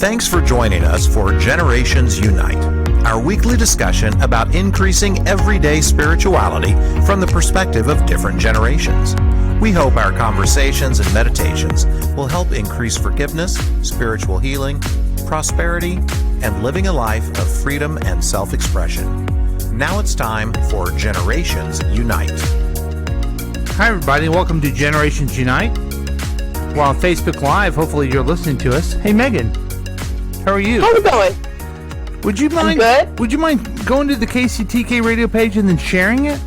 Thanks for joining us for Generations Unite, our weekly discussion about increasing everyday spirituality from the perspective of different generations. We hope our conversations and meditations will help increase forgiveness, spiritual healing, prosperity, and living a life of freedom and self-expression. Now it's time for Generations Unite. Hi everybody, welcome to Generations Unite. We're on Facebook Live. Hopefully you're listening to us. Hey Megan, how are you? How's it going? Would you mind? Good. Would you mind going to the KCTK radio page and then sharing it?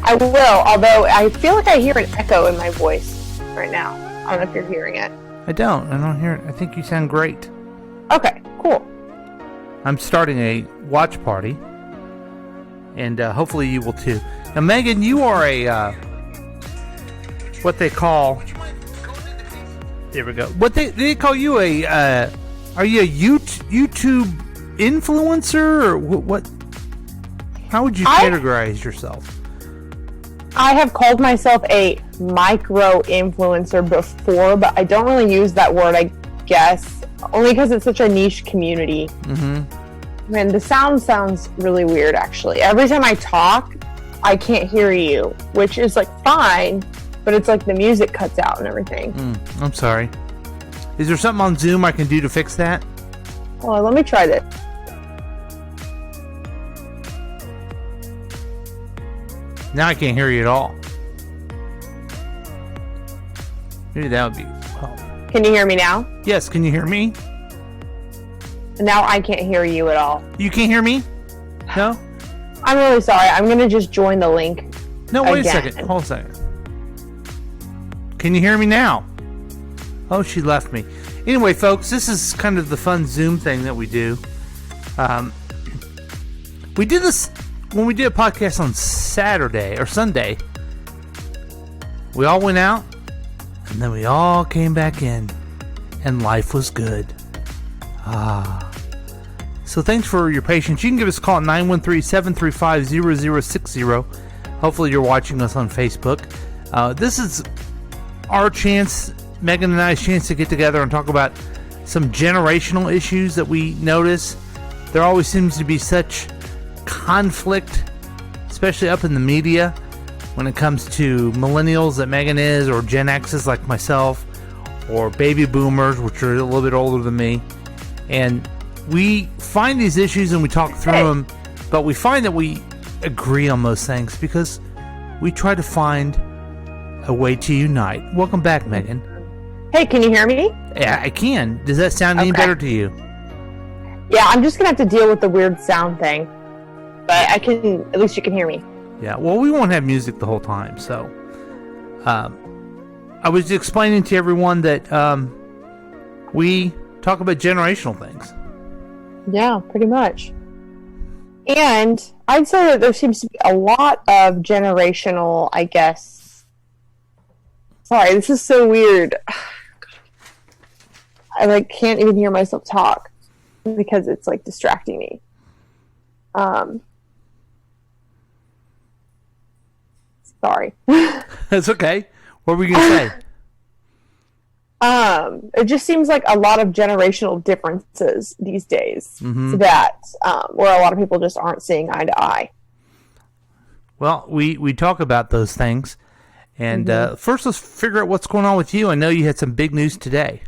I will, although I feel like I hear an echo in my voice right now. I don't know if you're hearing it. I don't hear it. I think you sound great. Okay, cool. I'm starting a watch party, and hopefully you will too. Now Megan, you are a what they call. There we go. What they call you a? Are you a YouTube influencer or what? How would you categorize yourself? I have called myself a micro influencer before, but I don't really use that word, I guess, only because it's such a niche community. Mm-hmm. Man, the sounds really weird, actually. Every time I talk, I can't hear you, which is like fine, but it's like the music cuts out and everything. I'm sorry. Is there something on Zoom I can do to fix that? Well, let me try this. Now I can't hear you at all. Maybe that would be... Well. Can you hear me now? Yes, can you hear me? Now I can't hear you at all. You can't hear me? No? I'm really sorry. I'm going to just join the link. No, wait again. a second. Hold a second. Can you hear me now? Oh, she left me. Anyway, folks, this is kind of the fun Zoom thing that we do. We did this when we did a podcast on Saturday or Sunday. We all went out, and then we all came back in, and life was good. So thanks for your patience. You can give us a call at 913-735-0060. Hopefully you're watching us on Facebook. This is our chance, Megan and I's chance to get together and talk about some generational issues that we notice. There always seems to be such conflict, especially up in the media, when it comes to millennials that Megan is, or Gen X's like myself, or baby boomers, which are a little bit older than me. And we find these issues and we talk through them, but we find that we agree on most things because we try to find a way to unite. Welcome back, Megan. Hey, can you hear me? Yeah, I can. Does that sound any better to you? Yeah, I'm just going to have to deal with the weird sound thing. But I can, at least you can hear me. Yeah, well, we won't have music the whole time, so. I was explaining to everyone that we talk about generational things. Yeah, pretty much. And I'd say that there seems to be a lot of generational, I guess. Sorry, this is so weird. I can't even hear myself talk because it's distracting me. Sorry. That's okay. What were you going to say? It just seems like a lot of generational differences these days that where a lot of people just aren't seeing eye to eye. Well, we talk about those things. And first, let's figure out what's going on with you. I know you had some big news today.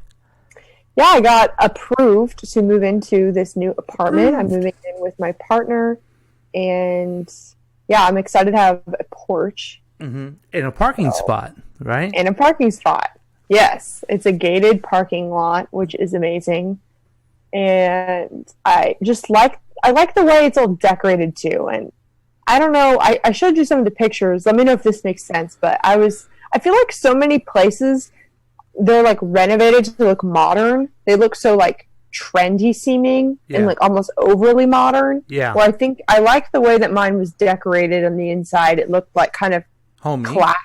Yeah, I got approved to move into this new apartment. I'm moving in with my partner. And, yeah, I'm excited to have a porch. In a parking spot, right? In a parking spot, yes. It's a gated parking lot, which is amazing. And I like the way it's all decorated, too. And I don't know, I showed you some of the pictures. Let me know if this makes sense. But I feel like so many places, they're renovated to look modern. They look so trendy seeming and almost overly modern. Yeah. Well, I think I like the way that mine was decorated on the inside. It looked kind of homey, classic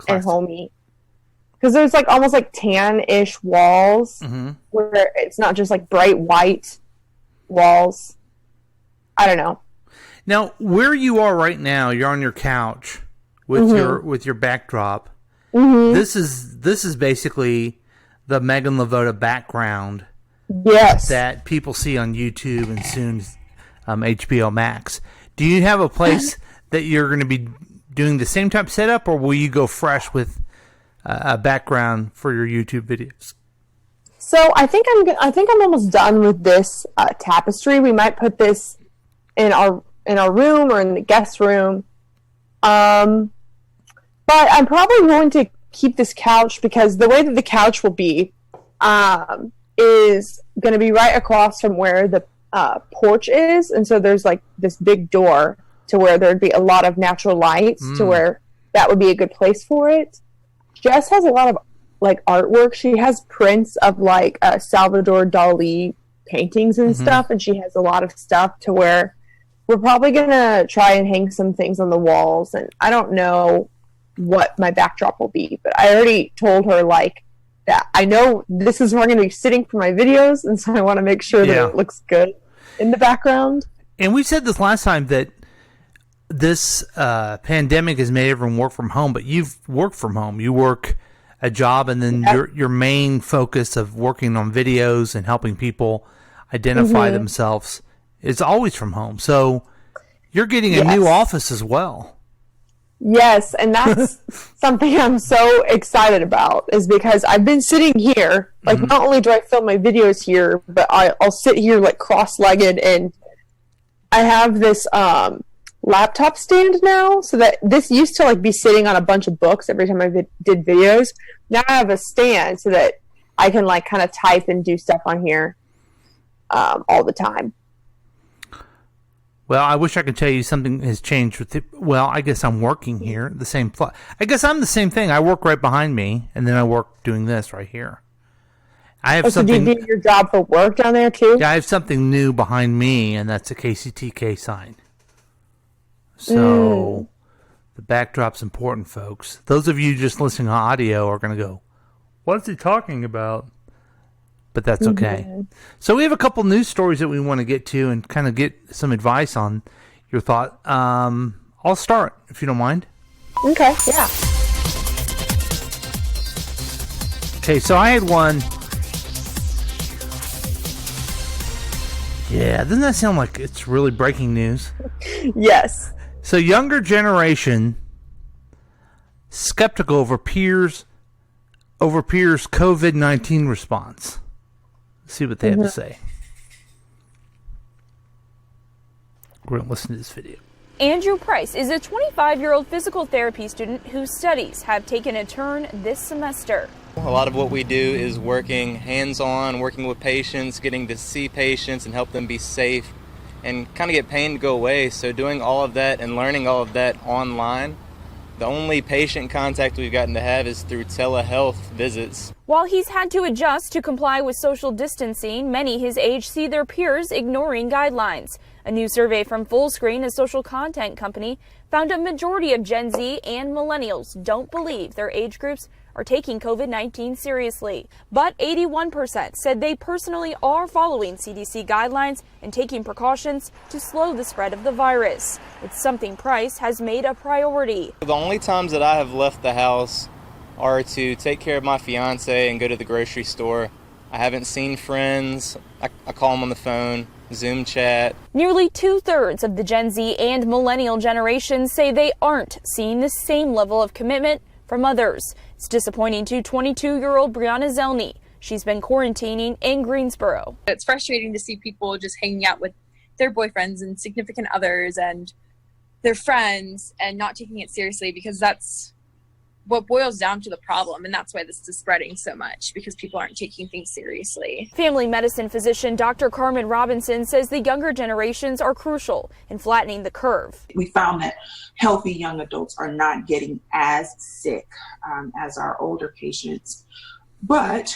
and homey. Because there's almost tan-ish walls where it's not just bright white walls. I don't know. Now, where you are right now, you're on your couch with your backdrop. This is basically the Megan Lavoda background Yes. that people see on YouTube and soon HBO Max. Do you have a place that you're going to be doing the same type setup, or will you go fresh with a background for your YouTube videos? So I think I'm almost done with this tapestry. We might put this in our room or in the guest room. But I'm probably going to keep this couch because the way that the couch will be is going to be right across from where the porch is, and so there's like this big door to where there'd be a lot of natural lights to where that would be a good place for it. Jess has a lot of like artwork. She has prints of like Salvador Dali paintings and stuff, and she has a lot of stuff to where we're probably gonna try and hang some things on the walls. And I don't know what my backdrop will be, but I already told her like that I know this is where I'm gonna be sitting for my videos, and so I want to make sure that it looks good in the background. And we said this last time that this pandemic has made everyone work from home, but you've worked from home. You work a job, and then your main focus of working on videos and helping people identify themselves is always from home. So you're getting a new office as well. Yes, and that's something I'm so excited about, is because I've been sitting here, like not only do I film my videos here, but I'll sit here like cross-legged, and I have this laptop stand now, so that this used to like be sitting on a bunch of books every time I did videos. Now I have a stand so that I can like kind of type and do stuff on here all the time. Well, I wish I could tell you something has changed with it. Well, I guess I'm working here, the same I guess I'm the same thing. I work right behind me, and then I work doing this right here. I have something. So do you do your job for work down there too? Yeah, I have something new behind me, and that's a KCTK sign. So the backdrop's important, folks. Those of you just listening to audio are going to go, "What's he talking about?" But that's okay. So we have a couple news stories that we want to get to and kind of get some advice on your thought. I'll start, if you don't mind. Okay, yeah. Okay, so I had one. Yeah, doesn't that sound like it's really breaking news? Yes. So younger generation skeptical over peers' COVID-19 response. See what they have to say. We're going to listen to this video. Andrew Price is a 25-year-old physical therapy student whose studies have taken a turn this semester. A lot of what we do is working hands-on, working with patients, getting to see patients and help them be safe and kind of get pain to go away. So doing all of that and learning all of that online, the only patient contact we've gotten to have is through telehealth visits. While he's had to adjust to comply with social distancing, many his age see their peers ignoring guidelines. A new survey from Fullscreen, a social content company, found a majority of Gen Z and Millennials don't believe their age groups are taking COVID-19 seriously. But 81% said they personally are following CDC guidelines and taking precautions to slow the spread of the virus. It's something Price has made a priority. The only times that I have left the house are to take care of my fiance and go to the grocery store. I haven't seen friends. I call them on the phone, Zoom chat. Nearly 2/3 of the Gen Z and Millennial generations say they aren't seeing the same level of commitment from others. It's disappointing to 22-year-old Brianna Zelny. She's been quarantining in Greensboro. It's frustrating to see people just hanging out with their boyfriends and significant others and their friends and not taking it seriously, because that's what boils down to the problem, and that's why this is spreading so much, because people aren't taking things seriously. Family medicine physician Dr. Carmen Robinson says the younger generations are crucial in flattening the curve. We found that healthy young adults are not getting as sick as our older patients. But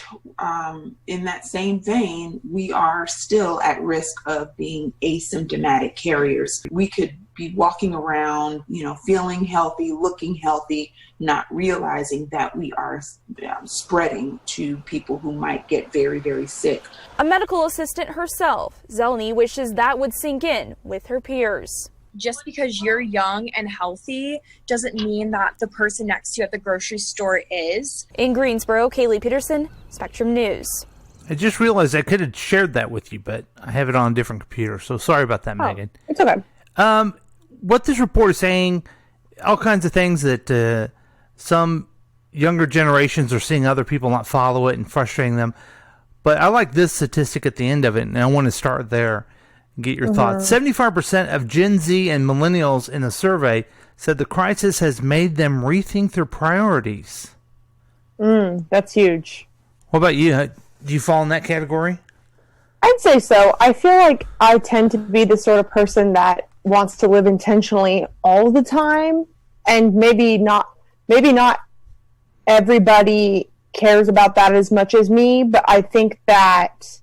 in that same vein, we are still at risk of being asymptomatic carriers. We could be walking around, feeling healthy, looking healthy, not realizing that we are spreading to people who might get very, very sick. A medical assistant herself, Zelny wishes that would sink in with her peers. Just because you're young and healthy doesn't mean that the person next to you at the grocery store is. In Greensboro, Kaylee Peterson, Spectrum News. I just realized I could have shared that with you, but I have it on a different computer. So sorry about that, Megan. It's okay. What this report is saying, all kinds of things that some younger generations are seeing other people not follow it and frustrating them. But I like this statistic at the end of it, and I want to start there and get your thoughts. 75% of Gen Z and millennials in a survey said the crisis has made them rethink their priorities. That's huge. What about you? Do you fall in that category? I'd say so. I feel like I tend to be the sort of person that wants to live intentionally all the time, and maybe not everybody cares about that as much as me, but I think that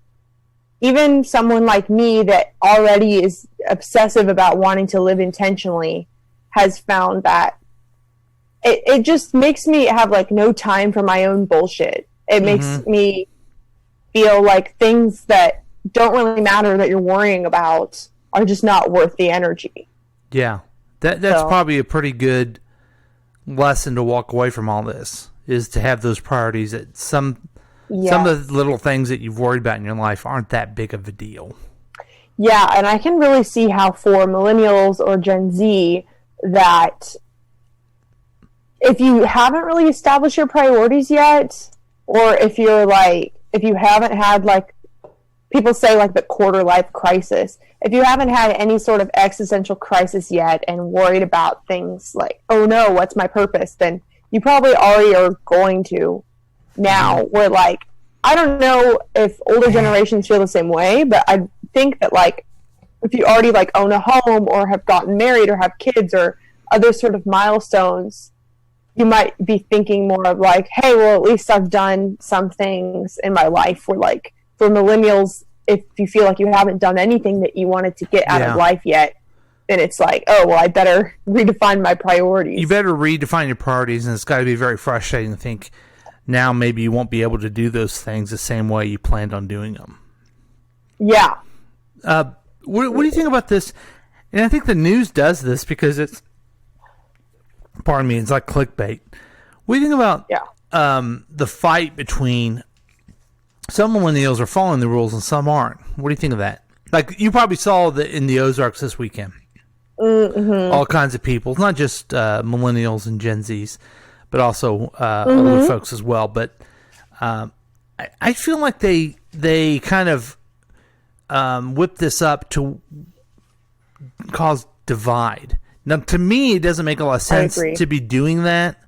even someone like me that already is obsessive about wanting to live intentionally has found that it just makes me have like no time for my own bullshit. It makes me feel like things that don't really matter that you're worrying about are just not worth the energy. Yeah. That's probably a pretty good lesson to walk away from all this, is to have those priorities that some of the little things that you've worried about in your life aren't that big of a deal. Yeah, and I can really see how for millennials or Gen Z that if you haven't really established your priorities yet, or if you haven't had, like, people say, like, the quarter life crisis, if you haven't had any sort of existential crisis yet and worried about things like, oh no, what's my purpose, then you probably already are going to now. Where, like, I don't know if older generations feel the same way, but I think that, like, if you already, like, own a home or have gotten married or have kids or other sort of milestones, you might be thinking more of, like, hey, well, at least I've done some things in my life. Where, like, for millennials, if you feel like you haven't done anything that you wanted to get out of life yet, then it's like, oh, well, I better redefine my priorities. You better redefine your priorities, and it's got to be very frustrating to think now maybe you won't be able to do those things the same way you planned on doing them. Yeah. What do you think about this? And I think the news does this because it's, pardon me, it's like clickbait. What do you think about the fight between some millennials are following the rules and some aren't? What do you think of that? Like, you probably saw that in the Ozarks this weekend. All kinds of people, not just millennials and Gen Zs, but also older folks as well. But I feel like they kind of whip this up to cause divide. Now, to me, it doesn't make a lot of sense to be doing that.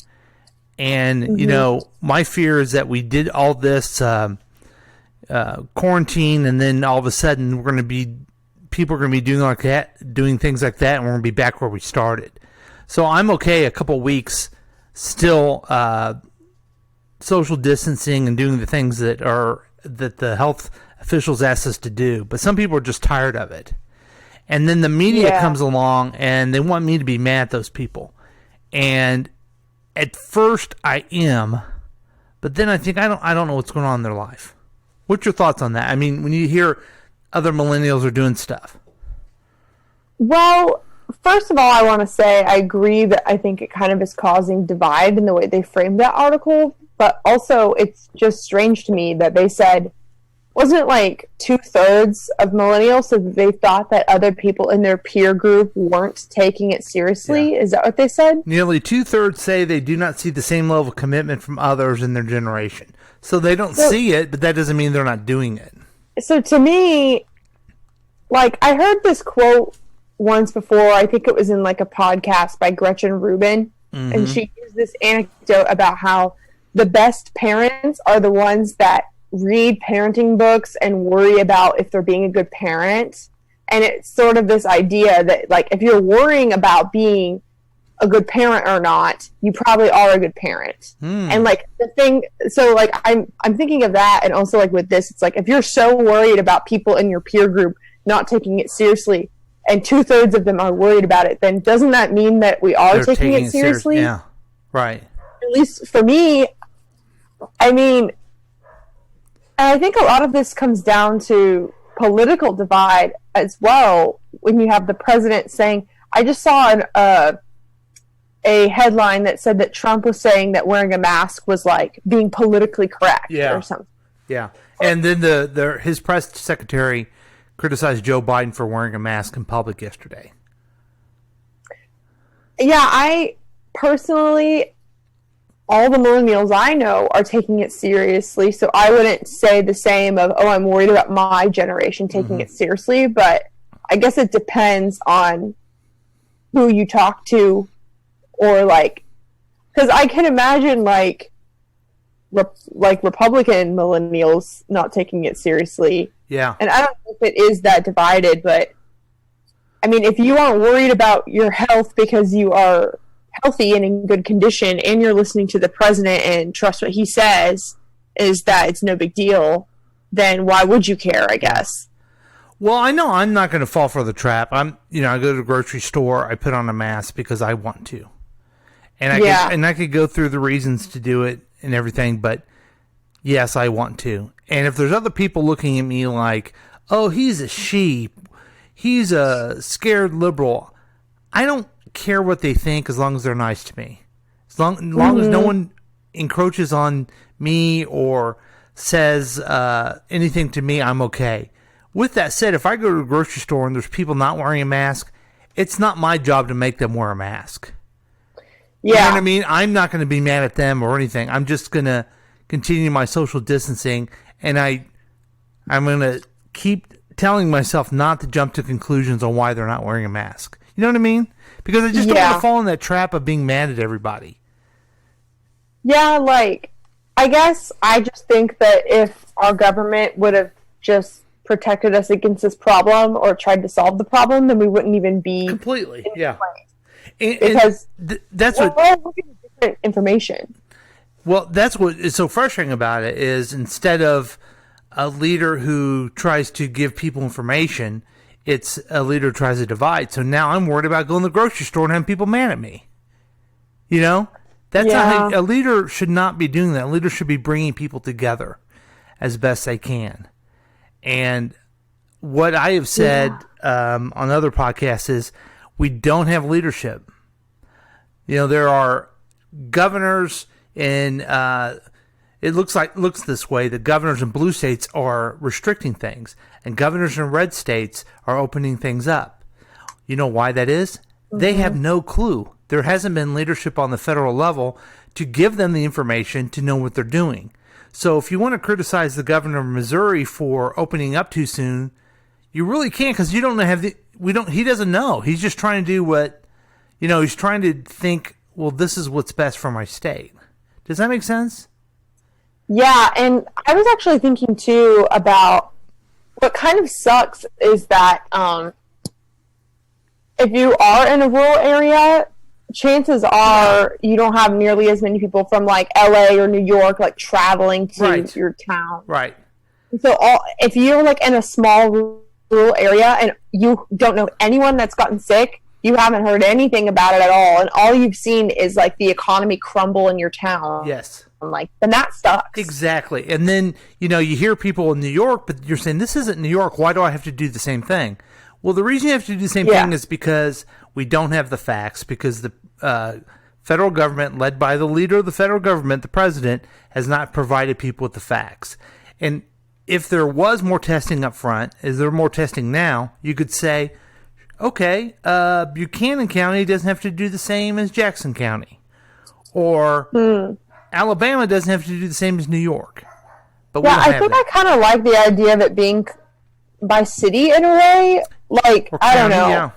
And, you know, my fear is that we did all this quarantine, and then all of a sudden people are going to be doing things like that, and we're going to be back where we started. So I'm okay a couple weeks still social distancing and doing the things that the health officials asked us to do. But some people are just tired of it. And then the media comes along, and they want me to be mad at those people. And at first I am, but then I think I don't know what's going on in their life. What's your thoughts on that? I mean, when you hear other millennials are doing stuff. Well, first of all, I want to say I agree that I think it kind of is causing divide in the way they framed that article. But also, it's just strange to me that they said, wasn't it like 2/3 of millennials said that they thought that other people in their peer group weren't taking it seriously? Is that what they said? Nearly 2/3 say they do not see the same level of commitment from others in their generation. So they don't see it, but that doesn't mean they're not doing it. So to me, like, I heard this quote once before. I think it was in like a podcast by Gretchen Rubin, and she used this anecdote about how the best parents are the ones that read parenting books and worry about if they're being a good parent. And it's sort of this idea that, like, if you're worrying about being a good parent or not, you probably are a good parent. And like the thing, so like I'm thinking of that, and also like with this, it's like if you're so worried about people in your peer group not taking it seriously, and 2/3 of them are worried about it, then doesn't that mean that we are taking it seriously? Yeah, right. At least for me, I mean, and I think a lot of this comes down to political divide as well. When you have the president saying, I just saw a headline that said that Trump was saying that wearing a mask was like being politically correct or something. Yeah. And then his press secretary criticized Joe Biden for wearing a mask in public yesterday. Yeah, I personally, all the millennials I know are taking it seriously, so I wouldn't say the same of, oh, I'm worried about my generation taking it seriously, but I guess it depends on who you talk to, or like, because I can imagine like Republican millennials not taking it seriously. Yeah. And I don't know if it is that divided, but I mean, if you aren't worried about your health because you are healthy and in good condition and you're listening to the president and trust what he says is that it's no big deal, then why would you care, I guess? Well, I know I'm not going to fall for the trap. I go to the grocery store, I put on a mask because I want to. And I could go through the reasons to do it and everything, but yes, I want to. And if there's other people looking at me like, oh, he's a sheep, he's a scared liberal, I don't care what they think as long as they're nice to me. As long as no one encroaches on me or says anything to me, I'm okay. With that said, if I go to a grocery store and there's people not wearing a mask, it's not my job to make them wear a mask. Yeah. You know what I mean? I'm not going to be mad at them or anything. I'm just going to continue my social distancing, and I'm going to keep telling myself not to jump to conclusions on why they're not wearing a mask. You know what I mean? Because I just don't want to fall in that trap of being mad at everybody. Yeah, like, I guess I just think that if our government would have just protected us against this problem or tried to solve the problem, then we wouldn't even be completely. Yeah. Because that's we're what all looking at different information. Well, that's what is so frustrating about it is instead of a leader who tries to give people information, it's a leader who tries to divide. So now I'm worried about going to the grocery store and having people mad at me. You know? That's not how, a leader should not be doing that. A leader should be bringing people together as best they can. And what I have said on other podcasts is we don't have leadership. You know, there are governors in it looks this way. The governors in blue states are restricting things, and governors in red states are opening things up. You know why that is? They have no clue. There hasn't been leadership on the federal level to give them the information to know what they're doing. So if you want to criticize the governor of Missouri for opening up too soon, you really can't, because you don't have he doesn't know. He's just trying to do what, he's trying to think, well, this is what's best for my state. Does that make sense? Yeah, and I was actually thinking too about what kind of sucks is that if you are in a rural area, chances are you don't have nearly as many people from like LA or New York like traveling to your town. Right. So if you're like in a small rural area and you don't know anyone that's gotten sick, you haven't heard anything about it at all, and all you've seen is like the economy crumble in your town. Yes. Like, then that sucks. Exactly. And then, you hear people in New York, but you're saying, this isn't New York. Why do I have to do the same thing? Well, the reason you have to do the same thing is because we don't have the facts, because the federal government, led by the leader of the federal government, the president, has not provided people with the facts. And if there was more testing up front, is there more testing now, you could say, okay, Buchanan County doesn't have to do the same as Jackson County. Or Alabama doesn't have to do the same as New York. But I think I kind of like the idea of it being by city in a way. Like, I don't know. Yeah.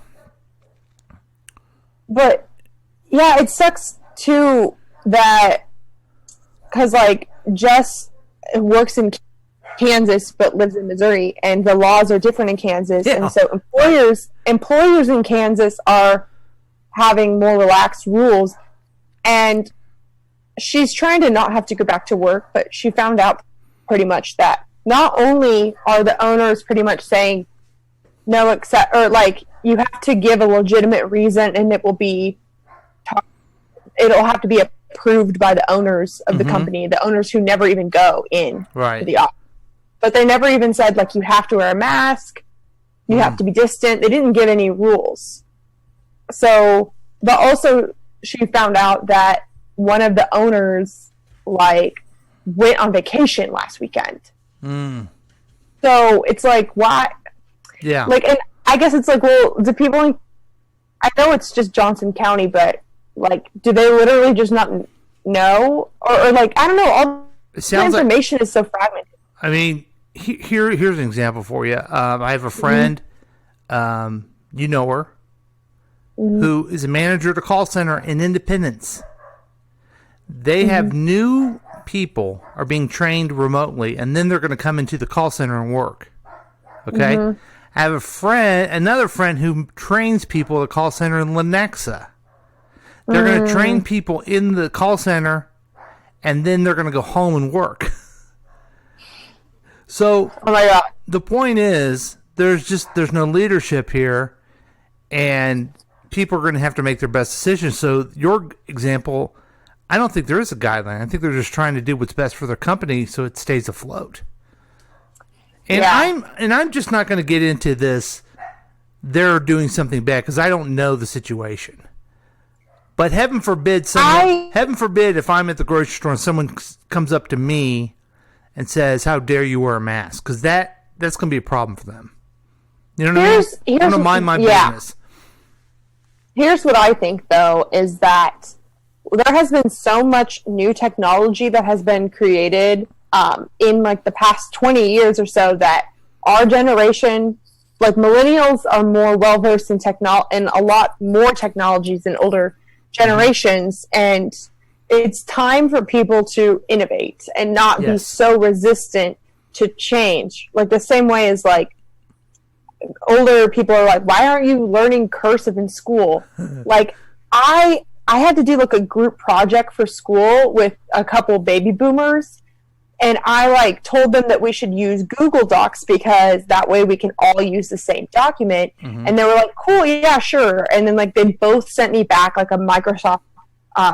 But, yeah, it sucks, too, that, because, like, Jess works in Kansas but lives in Missouri, and the laws are different in Kansas. And so employers in Kansas are having more relaxed rules. And she's trying to not have to go back to work, but she found out pretty much that not only are the owners pretty much saying no, except, or like, you have to give a legitimate reason, and it'll have to be approved by the owners of the company, the owners who never even go in to the office. But they never even said, like, you have to wear a mask, you have to be distant. They didn't give any rules. So, but also she found out that one of the owners, like, went on vacation last weekend. So it's like, why? Yeah. Like, and I guess it's like, well, do people I know it's just Johnson County, but like, do they literally just not know? Or like, I don't know, all the information is so fragmented. I mean, here's an example for you. I have a friend, you know her, who is a manager at a call center in Independence. They have new people are being trained remotely, and then they're going to come into the call center and work. Okay? I have another friend who trains people at a call center in Lenexa. They're going to train people in the call center, and then they're going to go home and work. So, oh my God. The point is, there's no leadership here, and people are going to have to make their best decisions. So, your example, I don't think there is a guideline. I think they're just trying to do what's best for their company so it stays afloat. And I'm just not going to get into this. They're doing something bad because I don't know the situation. But heaven forbid if I'm at the grocery store and someone comes up to me and says, "How dare you wear a mask?" Because that's going to be a problem for them. You know what I mean? I'm going to mind my business. Here's what I think, though, is that there has been so much new technology that has been created in like the past 20 years or so that our generation, like millennials, are more well-versed in and a lot more technologies than older generations, and it's time for people to innovate and not be so resistant to change. Like the same way as like older people are like, why aren't you learning cursive in school? Like I had to do like a group project for school with a couple baby boomers, and I like told them that we should use Google Docs because that way we can all use the same document. And they were like, cool, yeah, sure. And then like they both sent me back like a Microsoft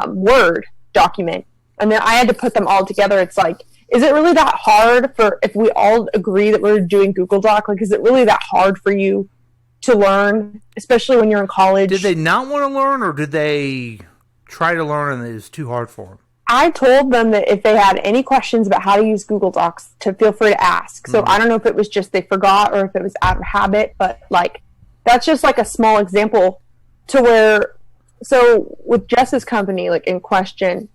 Word document, and then I had to put them all together. It's like, is it really that hard if we all agree that we're doing Google Doc? Like, is it really that hard for you to learn, especially when you're in college? Did they not want to learn, or did they try to learn and it was too hard for them? I told them that if they had any questions about how to use Google Docs, to feel free to ask. So I don't know if it was just they forgot or if it was out of habit, but like that's just like a small example to where. So with Jess's company, like in question,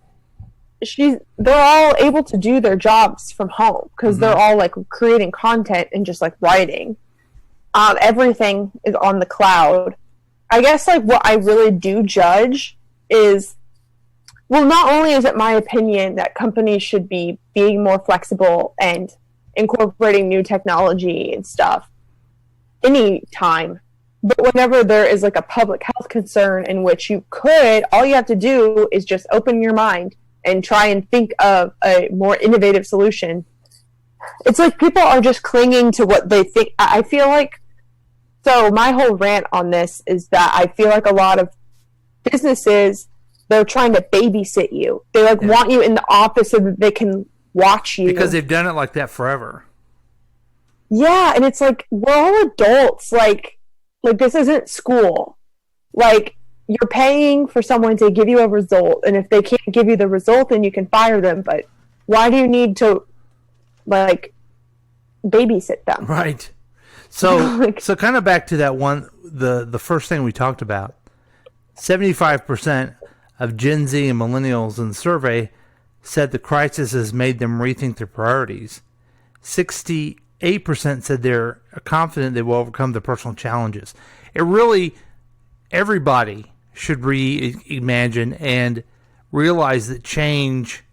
they're all able to do their jobs from home because they're all like creating content and just like writing. Everything is on the cloud. I guess like what I really do judge is, well, not only is it my opinion that companies should be being more flexible and incorporating new technology and stuff anytime, but whenever there is like a public health concern in which all you have to do is just open your mind and try and think of a more innovative solution. It's like people are just clinging to what they think. I feel like, so my whole rant on this is that I feel like a lot of businesses, they're trying to babysit you. They want you in the office so that they can watch you. Because they've done it like that forever. Yeah, and it's like, we're all adults. Like this isn't school. Like, you're paying for someone to give you a result, and if they can't give you the result, then you can fire them. But why do you need to, like, babysit them? Right. So, so kind of back to that one, the first thing we talked about, 75% of Gen Z and millennials in the survey said the crisis has made them rethink their priorities. 68% said they're confident they will overcome their personal challenges. It really, everybody should reimagine and realize that change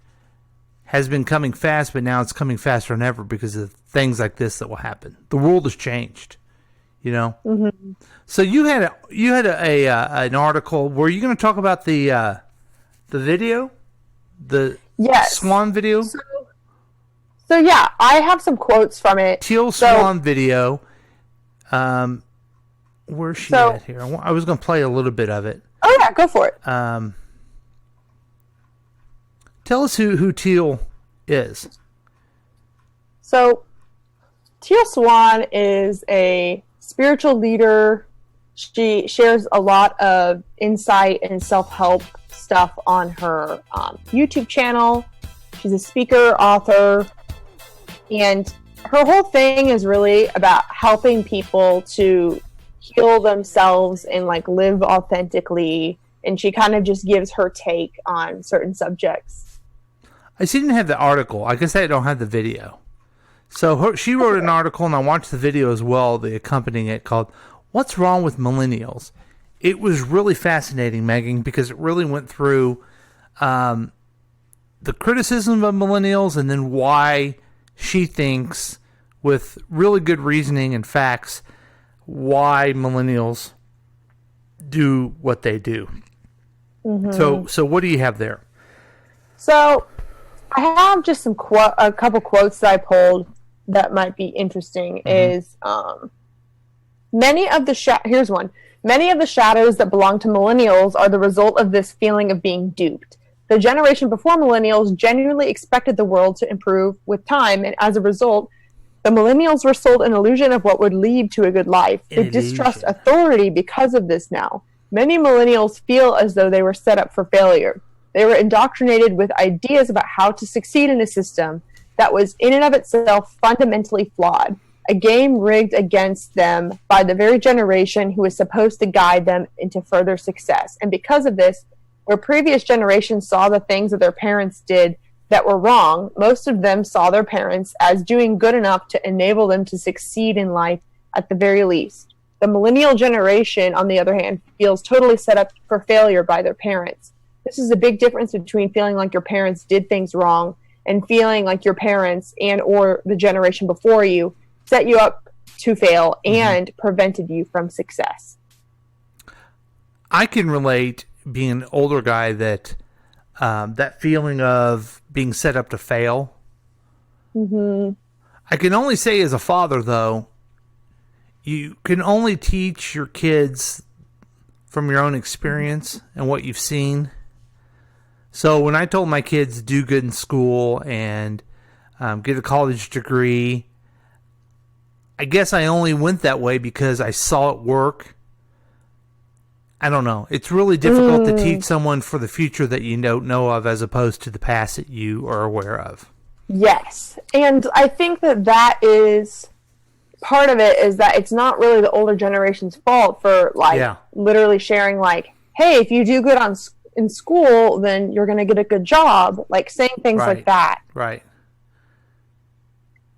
has been coming fast, but now it's coming faster than ever because of things like this that will happen. The world has changed, you know? Mm-hmm. So you had an article. Were you going to talk about the video, the swan video? So yeah, I have some quotes from it. Teal swan video. Where's she at here? I was going to play a little bit of it. Oh yeah, go for it. Tell us who Teal is. So Teal Swan is a spiritual leader. She shares a lot of insight and self-help stuff on her YouTube channel. She's a speaker, author, and her whole thing is really about helping people to heal themselves and like live authentically, and she kind of just gives her take on certain subjects. I didn't have the article. I guess I don't have the video. So she wrote an article, and I watched the video as well, the accompanying it, called "What's Wrong with Millennials?" It was really fascinating, Megan, because it really went through the criticism of millennials and then why she thinks, with really good reasoning and facts, why millennials do what they do. Mm-hmm. So what do you have there? So I have just a couple quotes that I pulled that might be interesting. Is here's one. Many of the shadows that belong to millennials are the result of this feeling of being duped. The generation before millennials genuinely expected the world to improve with time, and as a result, the millennials were sold an illusion of what would lead to a good life. They distrust authority because of this now. Many millennials feel as though they were set up for failure. They were indoctrinated with ideas about how to succeed in a system that was in and of itself fundamentally flawed, a game rigged against them by the very generation who was supposed to guide them into further success. And because of this, where previous generations saw the things that their parents did that were wrong, most of them saw their parents as doing good enough to enable them to succeed in life at the very least. The millennial generation, on the other hand, feels totally set up for failure by their parents. This is a big difference between feeling like your parents did things wrong and feeling like your parents and or the generation before you set you up to fail and prevented you from success. I can relate, being an older guy, that that feeling of being set up to fail. Mm-hmm. I can only say, as a father, though, you can only teach your kids from your own experience and what you've seen. So when I told my kids to do good in school and get a college degree, I guess I only went that way because I saw it work. I don't know. It's really difficult to teach someone for the future that you don't know of, as opposed to the past that you are aware of. Yes. And I think that is part of it, is that it's not really the older generation's fault for literally sharing hey, if you do good in school, then you're going to get a good job, saying things like that. Right.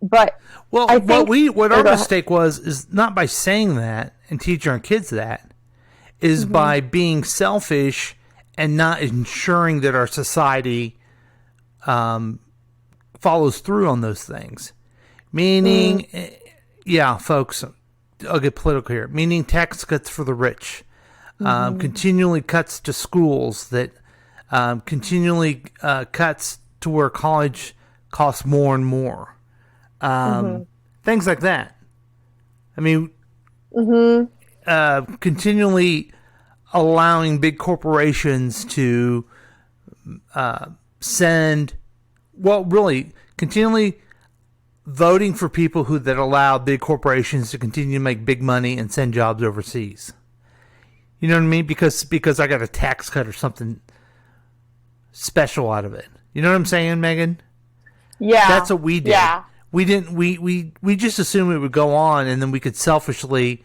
But I think what our mistake was is not by saying that and teaching our kids that, is by being selfish and not ensuring that our society follows through on those things. Meaning, folks, I'll get political here. Meaning tax cuts for the rich, continually cuts to schools, that continually cuts to where college costs more and more. Things like that. I mean, continually allowing big corporations to continually voting for people that allow big corporations to continue to make big money and send jobs overseas. You know what I mean? Because I got a tax cut or something special out of it. You know what I'm saying, Megan? Yeah. That's what we did. Yeah. We didn't. We just assumed it would go on, and then we could selfishly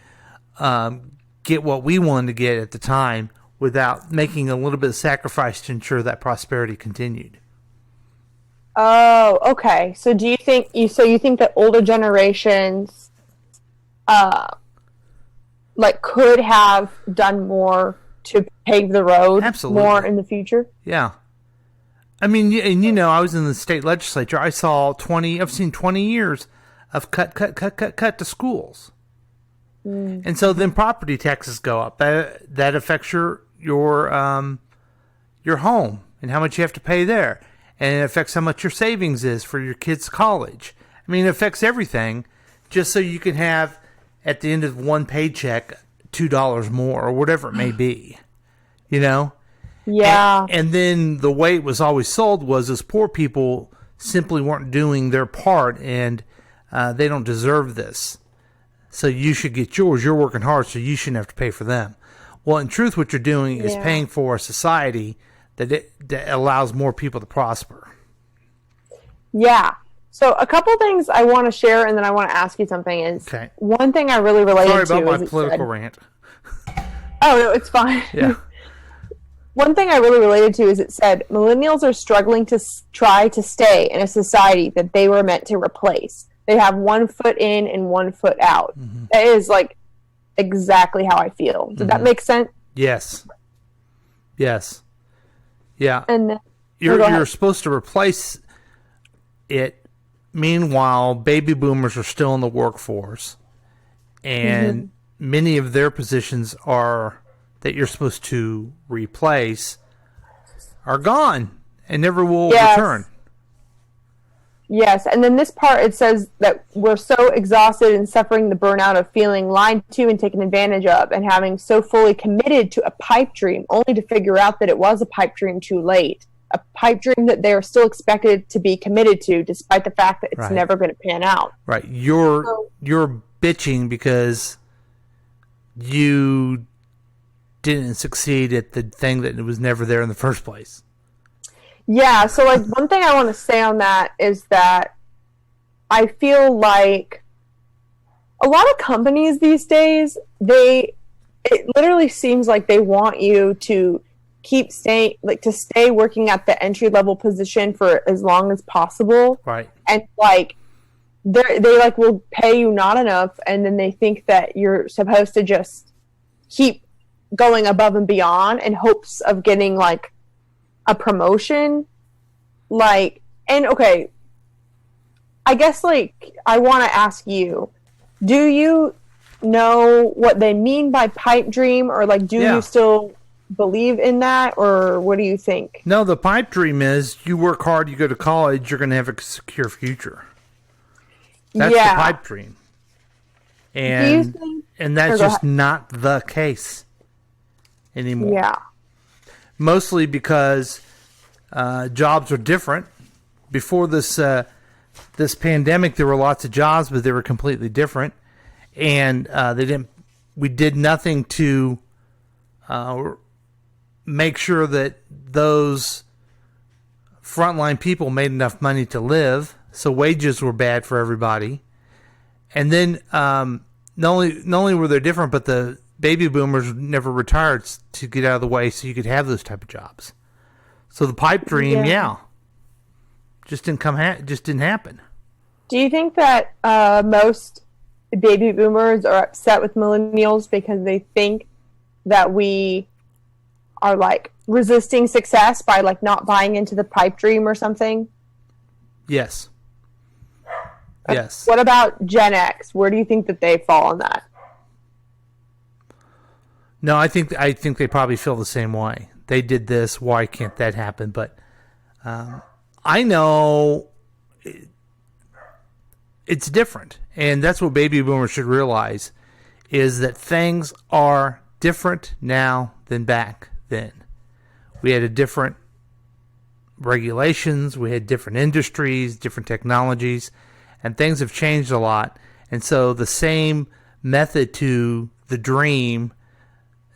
get what we wanted to get at the time without making a little bit of sacrifice to ensure that prosperity continued. Oh, okay. So do you think you think that older generations could have done more to pave the road more in the future? Yeah. I mean, and I was in the state legislature. I've seen 20 years of cut to schools. And so then property taxes go up. That affects your home and how much you have to pay there. And it affects how much your savings is for your kids' college. I mean, it affects everything, just so you can have, at the end of one paycheck, $2 more or whatever it may be. Yeah. And then the way it was always sold was as poor people simply weren't doing their part, and they don't deserve this. So you should get yours. You're working hard, so you shouldn't have to pay for them. Well, in truth, what you're doing is paying for a society that allows more people to prosper. Yeah. So a couple things I want to share, and then I want to ask you something. Is one thing I really related to. Sorry about my political rant. Oh no, it's fine. Yeah. One thing I really related to is it said millennials are struggling to try to stay in a society that they were meant to replace. They have 1 foot in and 1 foot out. Mm-hmm. That is like exactly how I feel. Did that make sense? Yes. Yes. Yeah. And you're supposed to replace it. Meanwhile, baby boomers are still in the workforce, and many of their positions that you're supposed to replace are gone and never will return. Yes, and then this part, it says that we're so exhausted and suffering the burnout of feeling lied to and taken advantage of, and having so fully committed to a pipe dream only to figure out that it was a pipe dream too late. A pipe dream that they're still expected to be committed to, despite the fact that it's never going to pan out. Right. You're bitching because you didn't succeed at the thing that was never there in the first place. Yeah, so like one thing I want to say on that is that I feel like a lot of companies these days, it literally seems like they want you to keep staying, like to stay working at the entry level position for as long as possible. Right. And like they like will pay you not enough, and then they think that you're supposed to just keep going above and beyond in hopes of getting like a promotion. Like, and okay, I guess like I want to ask you, do you know what they mean by pipe dream, or like do you still believe in that, or what do you think? No, the pipe dream is you work hard, you go to college, you're going to have a secure future. That's the pipe dream. And that's just not the case anymore. Yeah. Mostly because jobs are different. Before this pandemic, there were lots of jobs, but they were completely different. And we did nothing to make sure that those frontline people made enough money to live. So wages were bad for everybody. And then not only were they different, but the baby boomers never retired to get out of the way so you could have those type of jobs. So the pipe dream, just didn't happen. Do you think that most baby boomers are upset with millennials because they think that we are like resisting success by like not buying into the pipe dream or something? Yes. Yes. What about Gen X? Where do you think that they fall on that? No, I think they probably feel the same way. They did this. Why can't that happen? But I know it's different, and that's what baby boomers should realize: is that things are different now than back then. We had a different regulations. We had different industries, different technologies, and things have changed a lot. And so the same method to the dream,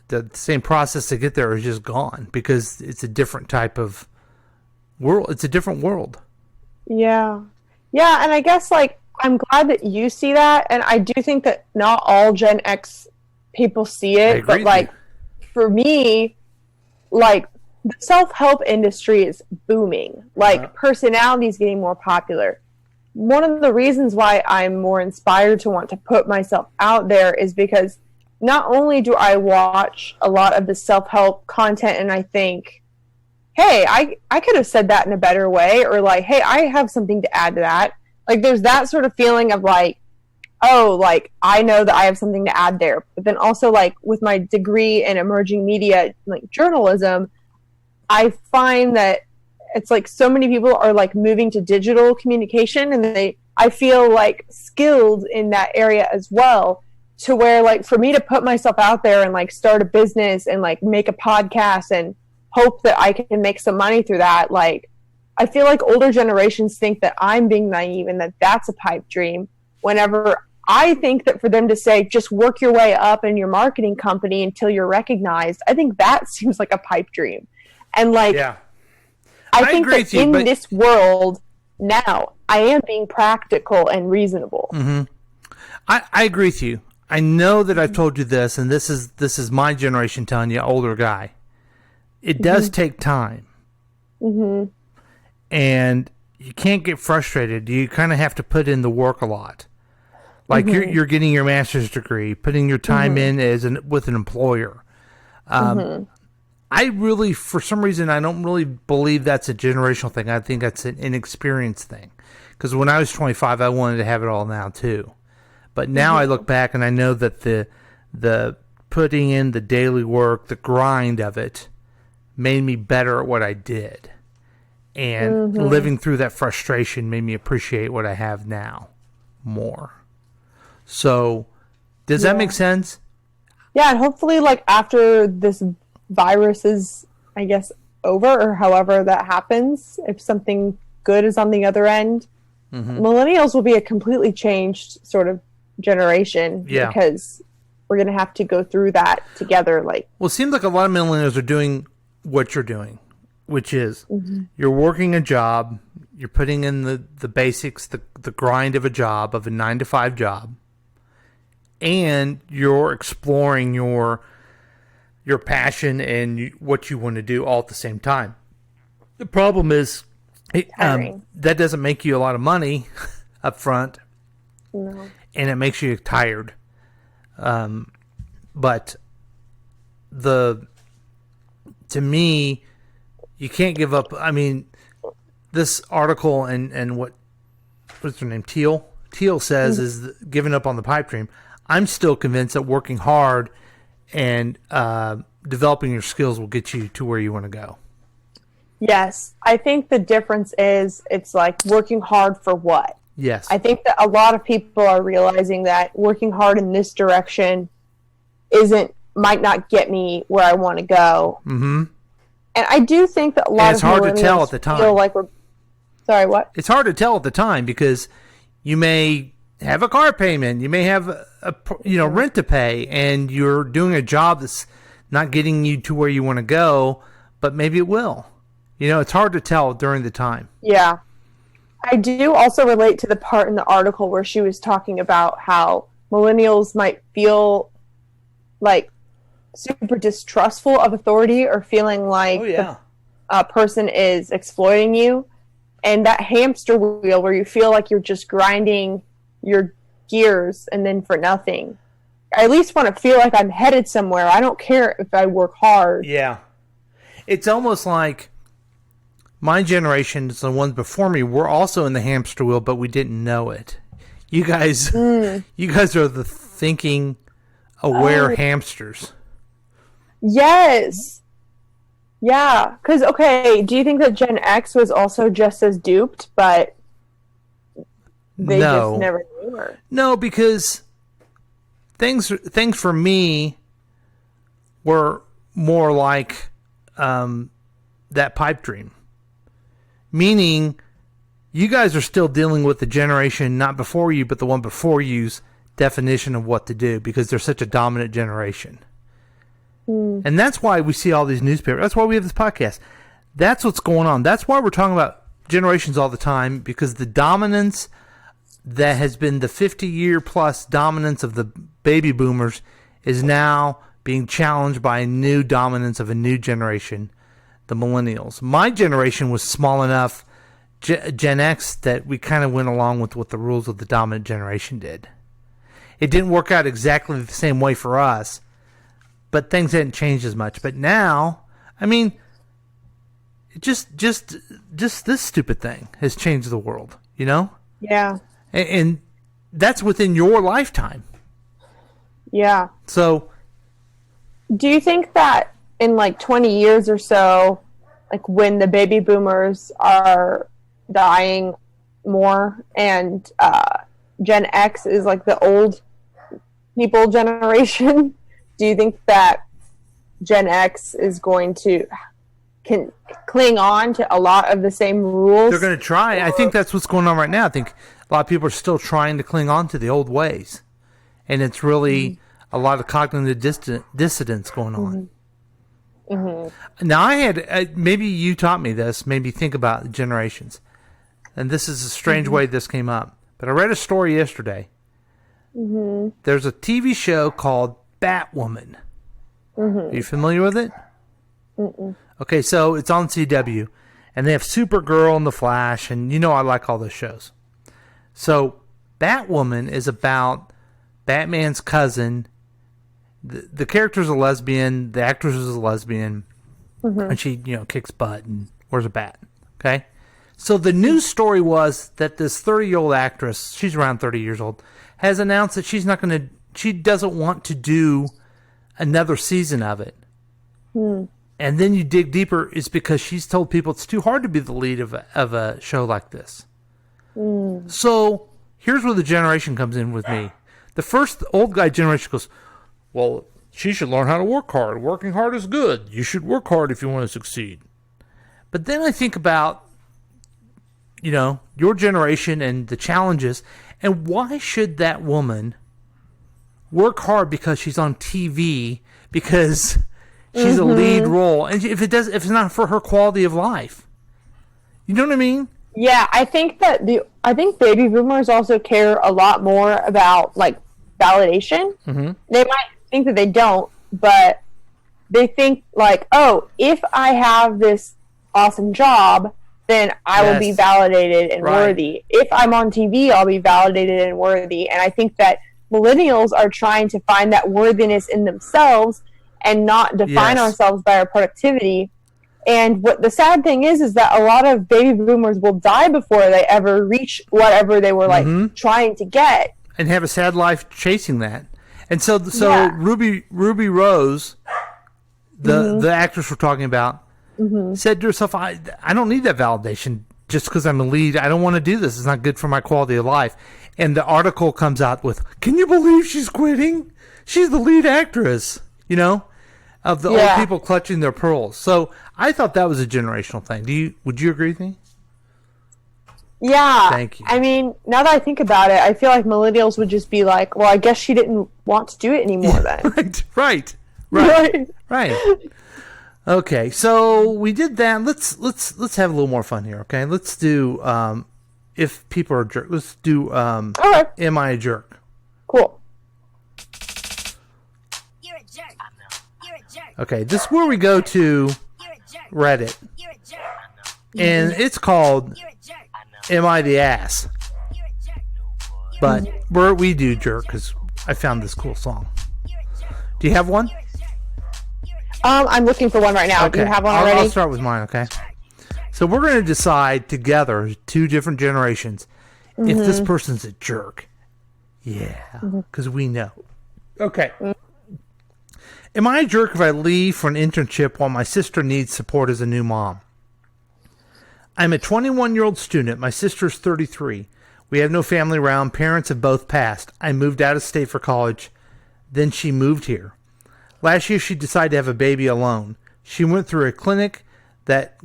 the same process to get there is just gone because it's a different type of world. It's a different world. Yeah. Yeah, and I guess like I'm glad that you see that, and I do think that not all Gen X people see it, but like for me, like the self-help industry is booming. Like personality is getting more popular. One of the reasons why I'm more inspired to want to put myself out there is because not only do I watch a lot of the self-help content and I think, hey, I could have said that in a better way, or like, hey, I have something to add to that. Like there's that sort of feeling of like, oh, like I know that I have something to add there. But then also like with my degree in emerging media, like journalism, I find that it's like so many people are like moving to digital communication, and I feel like skilled in that area as well, to where like for me to put myself out there and like start a business and like make a podcast and hope that I can make some money through that, like I feel like older generations think that I'm being naive and that that's a pipe dream, whenever I think that for them to say just work your way up in your marketing company until you're recognized, I think that seems like a pipe dream. And like I think that in this world now I am being practical and reasonable. I agree with you. I know that I've told you this, and this is my generation telling you, older guy. It does take time. And you can't get frustrated. You kind of have to put in the work a lot. Like you're getting your master's degree, putting your time in with an employer. I really, for some reason, I don't really believe that's a generational thing. I think that's an inexperienced thing. Because when I was 25, I wanted to have it all now too. But now I look back and I know that the putting in the daily work, the grind of it, made me better at what I did. And living through that frustration made me appreciate what I have now more. So, does that make sense? Yeah, and hopefully, like, after this virus is, I guess, over, or however that happens, if something good is on the other end, millennials will be a completely changed sort of generation. Because we're going to have to go through that together. Like, well, it seems like a lot of millennials are doing what you're doing, which is you're working a job, you're putting in the basics, the grind of a job, of a 9-to-5 job, and you're exploring your passion and what you want to do all at the same time. The problem is that doesn't make you a lot of money up front, and it makes you tired. But to me, you can't give up. I mean, this article and what's her name? Teal says is giving up on the pipe dream. I'm still convinced that working hard and developing your skills will get you to where you want to go. Yes. I think the difference is it's like working hard for what? Yes. I think that a lot of people are realizing that working hard in this direction might not get me where I want to go. And I do think that a lot of hard to tell at the time. Feel like sorry, what? It's hard to tell at the time because you may have a car payment, you may have a rent to pay, and you're doing a job that's not getting you to where you want to go, but maybe it will. It's hard to tell during the time. Yeah. I do also relate to the part in the article where she was talking about how millennials might feel like super distrustful of authority or feeling like a person is exploiting you. And that hamster wheel where you feel like you're just grinding your gears and then for nothing. I at least want to feel like I'm headed somewhere. I don't care if I work hard. Yeah. It's almost like my generation, the ones before me, were also in the hamster wheel, but we didn't know it. You guys are the thinking, aware hamsters. Yes. Yeah. Because, do you think that Gen X was also just as duped, but they just never knew her? No, because things for me were more like that pipe dream. Meaning, you guys are still dealing with the generation not before you, but the one before you's definition of what to do because they're such a dominant generation. And that's why we see all these newspapers. That's why we have this podcast. That's what's going on. That's why we're talking about generations all the time, because the dominance that has been the 50-year plus dominance of the baby boomers is now being challenged by a new dominance of a new generation, the millennials. My generation was small enough, Gen X, that we kind of went along with what the rules of the dominant generation did. It didn't work out exactly the same way for us, but things hadn't changed as much. But now, I mean, just this stupid thing has changed the world, Yeah. And that's within your lifetime. Yeah. So, do you think that in like 20 years or so, like when the baby boomers are dying more and Gen X is like the old people generation, do you think that Gen X is going to can cling on to a lot of the same rules? They're going to try. I think that's what's going on right now. I think a lot of people are still trying to cling on to the old ways. And it's really a lot of cognitive dissidence going on. Now, I had, maybe you taught me this, maybe think about generations. and this is a strange way this came up, but I read a story yesterday. There's a TV show called Batwoman. Are you familiar with it? Okay, so it's on CW, and they have Supergirl and The Flash, and you know I like all those shows. So Batwoman is about Batman's cousin. The character's a lesbian, the actress is a lesbian, and she, kicks butt and wears a bat. Okay? So the news story was that this 30-year-old actress, she's around 30 years old, has announced that she doesn't want to do another season of it. And then you dig deeper, it's because she's told people it's too hard to be the lead of a show like this. So here's where the generation comes in with me. The first old guy generation goes, well, she should learn how to work hard. Working hard is good. You should work hard if you want to succeed. But then I think about, your generation and the challenges, and why should that woman work hard because she's on TV, because she's a lead role, and if it's not for her quality of life? You know what I mean? Yeah, I think baby boomers also care a lot more about like validation. They might think that they don't, but they think like, oh, if I have this awesome job, then I will be validated and worthy. If I'm on TV, I'll be validated and worthy. And I think that millennials are trying to find that worthiness in themselves and not define ourselves by our productivity. And what the sad thing is that a lot of baby boomers will die before they ever reach whatever they were trying to get, and have a sad life chasing that. And so Ruby Rose, the actress we're talking about, said to herself, I don't need that validation just because I'm a lead. I don't want to do this. It's not good for my quality of life. And the article comes out with, can you believe she's quitting? She's the lead actress, of the old people clutching their pearls. So I thought that was a generational thing. Would you agree with me? Yeah. Thank you. I mean, now that I think about it, I feel like millennials would just be like, well, I guess she didn't want to do it anymore then. Right. Okay, so we did that. Let's have a little more fun here, okay? Let's do if people are jerks. Let's do am I a jerk? Cool. You're a jerk. You're a jerk. Okay, this is where we go to Reddit. You're a jerk. And it's called Am I the Ass? But we do jerk because I found this cool song. Do you have one? I'm looking for one right now. Okay. Do you have one already? I'll start with mine, okay? So we're going to decide together, two different generations, if this person's a jerk. Yeah, because we know. Okay. Am I a jerk if I leave for an internship while my sister needs support as a new mom? I'm a 21-year-old student. My sister's 33. We have no family around. Parents have both passed. I moved out of state for college. Then she moved here. Last year, she decided to have a baby alone. She went through a clinic that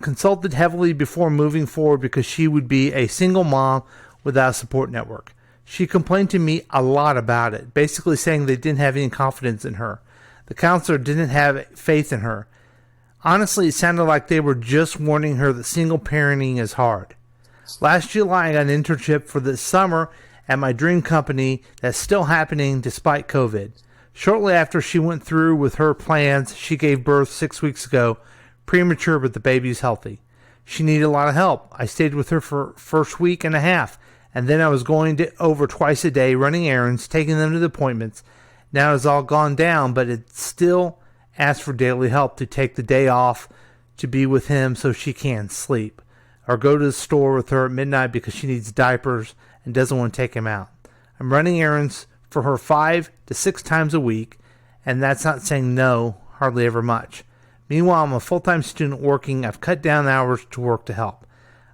consulted heavily before moving forward because she would be a single mom without a support network. She complained to me a lot about it, basically saying they didn't have any confidence in her. The counselor didn't have faith in her. Honestly, it sounded like they were just warning her that single parenting is hard. Last July, I got an internship for the summer at my dream company that's still happening despite COVID. Shortly after she went through with her plans, she gave birth 6 weeks ago, premature, but the baby's healthy. She needed a lot of help. I stayed with her for first week and a half, and then I was going over twice a day, running errands, taking them to the appointments. Now it's all gone down, but it still asks for daily help to take the day off to be with him so she can sleep, or go to the store with her at midnight because she needs diapers and doesn't want to take him out. I'm running errands for her 5 to 6 times a week, and that's not saying no, hardly ever much. Meanwhile, I'm a full-time student working. I've cut down hours to work to help.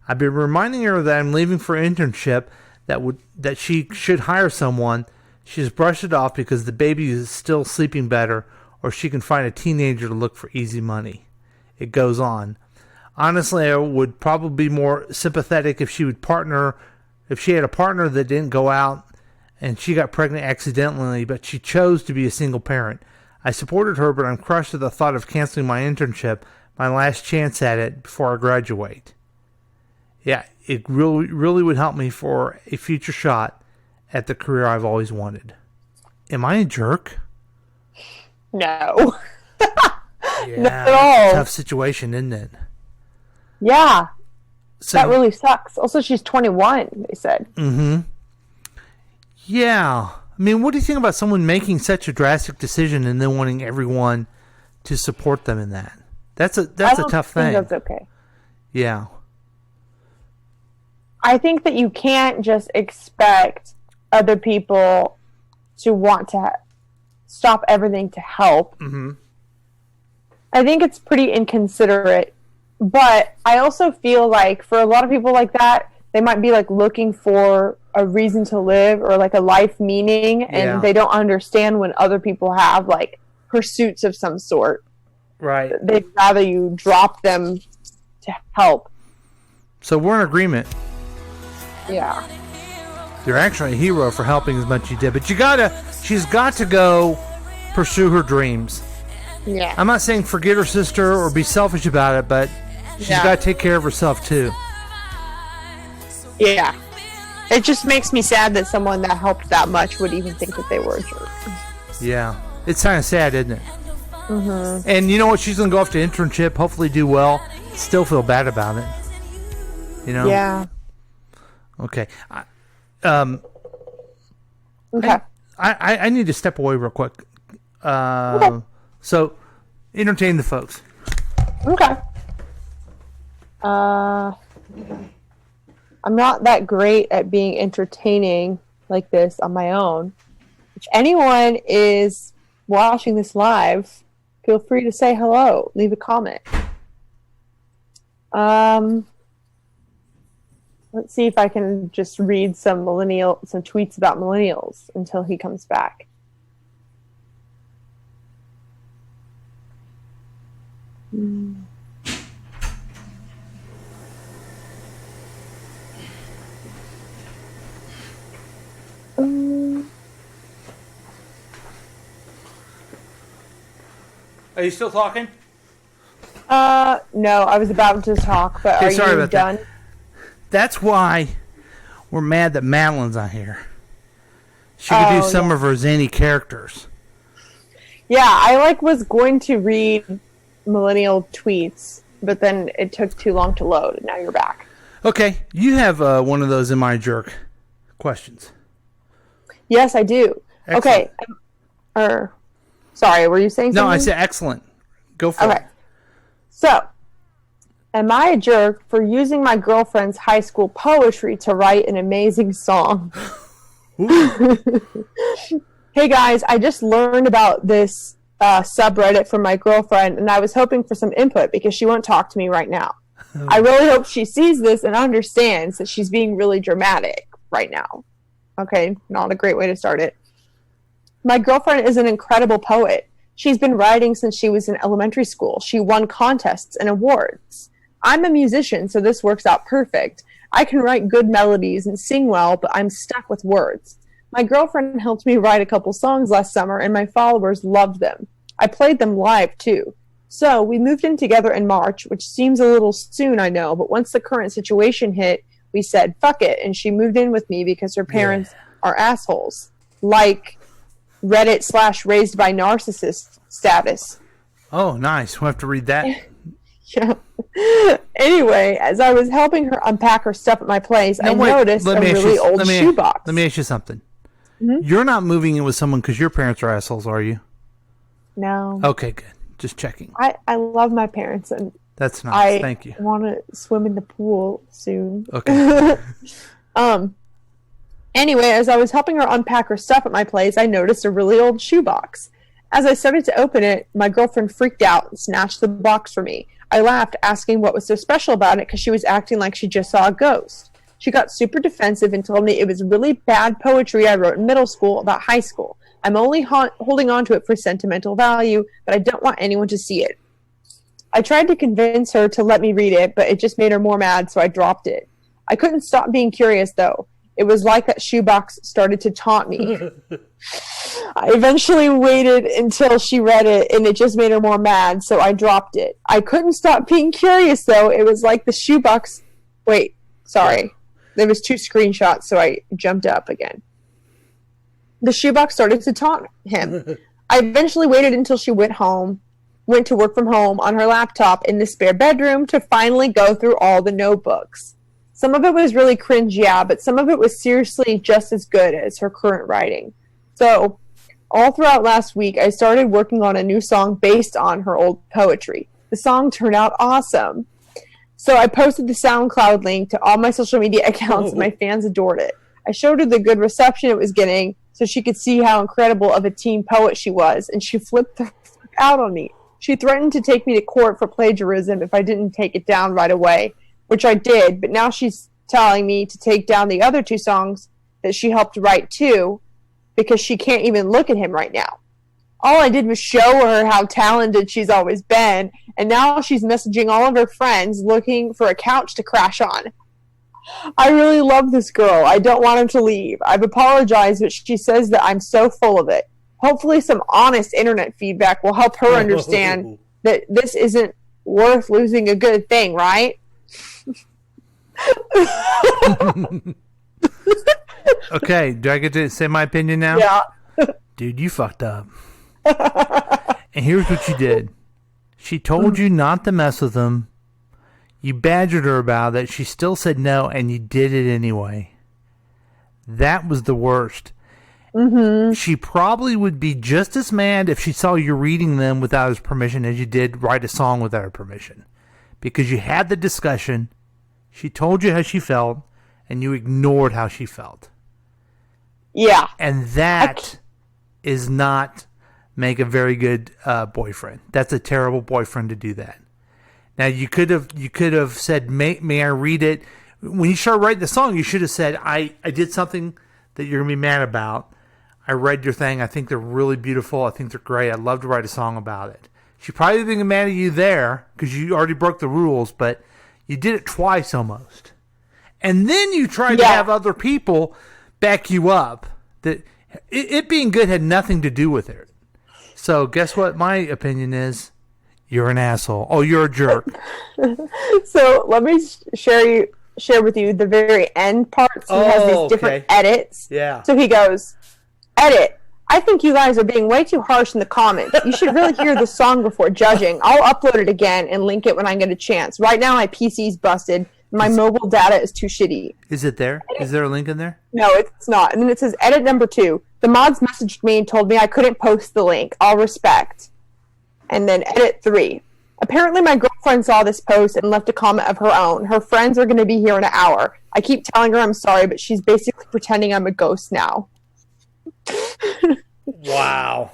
I've been reminding her that I'm leaving for an internship, that she should hire someone. She's brushed it off because the baby is still sleeping better, or she can find a teenager to look for easy money. It goes on. Honestly, I would probably be more sympathetic if she had a partner that didn't go out and she got pregnant accidentally, but she chose to be a single parent. I supported her, but I'm crushed at the thought of canceling my internship, my last chance at it, before I graduate. Yeah, it really would help me for a future shot at the career I've always wanted. Am I a jerk? No. Yeah, Not at all. tough situation, isn't it? Yeah. So, That really sucks. Also, she's 21, they said. Mm-hmm. Yeah. I mean, what do you think about someone making such a drastic decision and then wanting everyone to support them in that? That's a tough thing. I think that's okay. Yeah. I think that you can't just expect other people to want to stop everything to help. Mm-hmm. I think it's pretty inconsiderate. But I also feel like for a lot of people like that, they might be like looking for a reason to live or like a life meaning, and they don't understand when other people have like pursuits of some sort. Right. They'd rather you drop them to help. So we're in agreement. Yeah. You're actually a hero for helping as much as you did, but she's got to go pursue her dreams. Yeah. I'm not saying forget her sister or be selfish about it, but she's got to take care of herself too. Yeah. It just makes me sad that someone that helped that much would even think that they were a jerk. Yeah. It's kind of sad, isn't it? Mm-hmm. And you know what? She's going to go off to internship, hopefully do well, still feel bad about it. You know? Yeah. Okay. Okay. I need to step away real quick. Okay. So, entertain the folks. Okay. I'm not that great at being entertaining like this on my own. If anyone is watching this live, feel free to say hello. Leave a comment. Let's see if I can just read some tweets about millennials until he comes back. Are you still talking? No, I was about to talk, but Okay, are sorry you about done? that. That's why we're mad that Madeline's not here. She could do some of her zany characters. Yeah, I was going to read millennial tweets, but then it took too long to load, and now you're back. Okay, you have one of those Am I a Jerk questions. Yes, I do. Excellent. Okay. Sorry, were you saying something? No, I said excellent. Go for it. So, am I a jerk for using my girlfriend's high school poetry to write an amazing song? Hey guys, I just learned about this subreddit from my girlfriend, and I was hoping for some input because she won't talk to me right now. I really hope she sees this and understands that she's being really dramatic right now. Okay, not a great way to start it. My girlfriend is an incredible poet. She's been writing since she was in elementary school. She won contests and awards. I'm a musician, so this works out perfect. I can write good melodies and sing well, but I'm stuck with words. My girlfriend helped me write a couple songs last summer, and my followers loved them. I played them live, too. So we moved in together in March, which seems a little soon, I know, but once the current situation hit, we said, fuck it, and she moved in with me because her parents are assholes. Like Reddit/raised by narcissist status. Oh, nice. We'll have to read that. Yeah. Anyway, as I was helping her unpack her stuff at my place, I noticed a really old shoebox. Let me ask you something. Mm-hmm. You're not moving in with someone because your parents are assholes, are you? No. Okay, good. Just checking. I love my parents, and that's nice. Thank you. I want to swim in the pool soon. Okay. Anyway, as I was helping her unpack her stuff at my place, I noticed a really old shoebox. As I started to open it, my girlfriend freaked out and snatched the box from me. I laughed, asking what was so special about it because she was acting like she just saw a ghost. She got super defensive and told me it was really bad poetry I wrote in middle school about high school. I'm only holding on to it for sentimental value, but I don't want anyone to see it. I tried to convince her to let me read it, but it just made her more mad, so I dropped it. I couldn't stop being curious, though. It was like that shoebox started to taunt me. I eventually waited until she read it, and it just made her more mad, so I dropped it. I couldn't stop being curious, though. It was like the shoebox... Wait. Sorry. There was 2 screenshots, so I jumped up again. The shoebox started to taunt him. I eventually waited until she went to work from home on her laptop in the spare bedroom to finally go through all the notebooks. Some of it was really cringe, yeah, but some of it was seriously just as good as her current writing. So, all throughout last week, I started working on a new song based on her old poetry. The song turned out awesome. So I posted the SoundCloud link to all my social media accounts, and my fans adored it. I showed her the good reception it was getting so she could see how incredible of a teen poet she was, and she flipped the fuck out on me. She threatened to take me to court for plagiarism if I didn't take it down right away, which I did, but now she's telling me to take down the other 2 songs that she helped write too, because she can't even look at him right now. All I did was show her how talented she's always been, and now she's messaging all of her friends looking for a couch to crash on. I really love this girl. I don't want her to leave. I've apologized, but she says that I'm so full of it. Hopefully some honest internet feedback will help her understand that this isn't worth losing a good thing, right? Okay, do I get to say my opinion now? Yeah. Dude, you fucked up. And here's what you did. She told you not to mess with him. You badgered her about it. She still said no, and you did it anyway. That was the worst. Mm-hmm. She probably would be just as mad if she saw you reading them without his permission as you did write a song without her permission. Because you had the discussion, she told you how she felt, and you ignored how she felt. Yeah. And that is not make a very good boyfriend. That's a terrible boyfriend to do that. Now you could have said, may I read it? When you start writing the song, you should have said, I did something that you're gonna be mad about. I read your thing. I think they're really beautiful. I think they're great. I'd love to write a song about it. She probably been mad at you there because you already broke the rules, but you did it twice almost. And then you tried to have other people back you up. That it being good had nothing to do with it. So guess what my opinion is? You're an asshole. Oh, you're a jerk. So let me share with you the very end part. So he has these different edits. Yeah. So he goes, edit. I think you guys are being way too harsh in the comments. You should really hear the song before judging. I'll upload it again and link it when I get a chance. Right now my PC's busted. My mobile data is too shitty. Is it there? Is there a link in there? No, it's not. And then it says edit number 2. The mods messaged me and told me I couldn't post the link. All respect. And then edit 3. Apparently my girlfriend saw this post and left a comment of her own. Her friends are going to be here in an hour. I keep telling her I'm sorry, but she's basically pretending I'm a ghost now. Wow.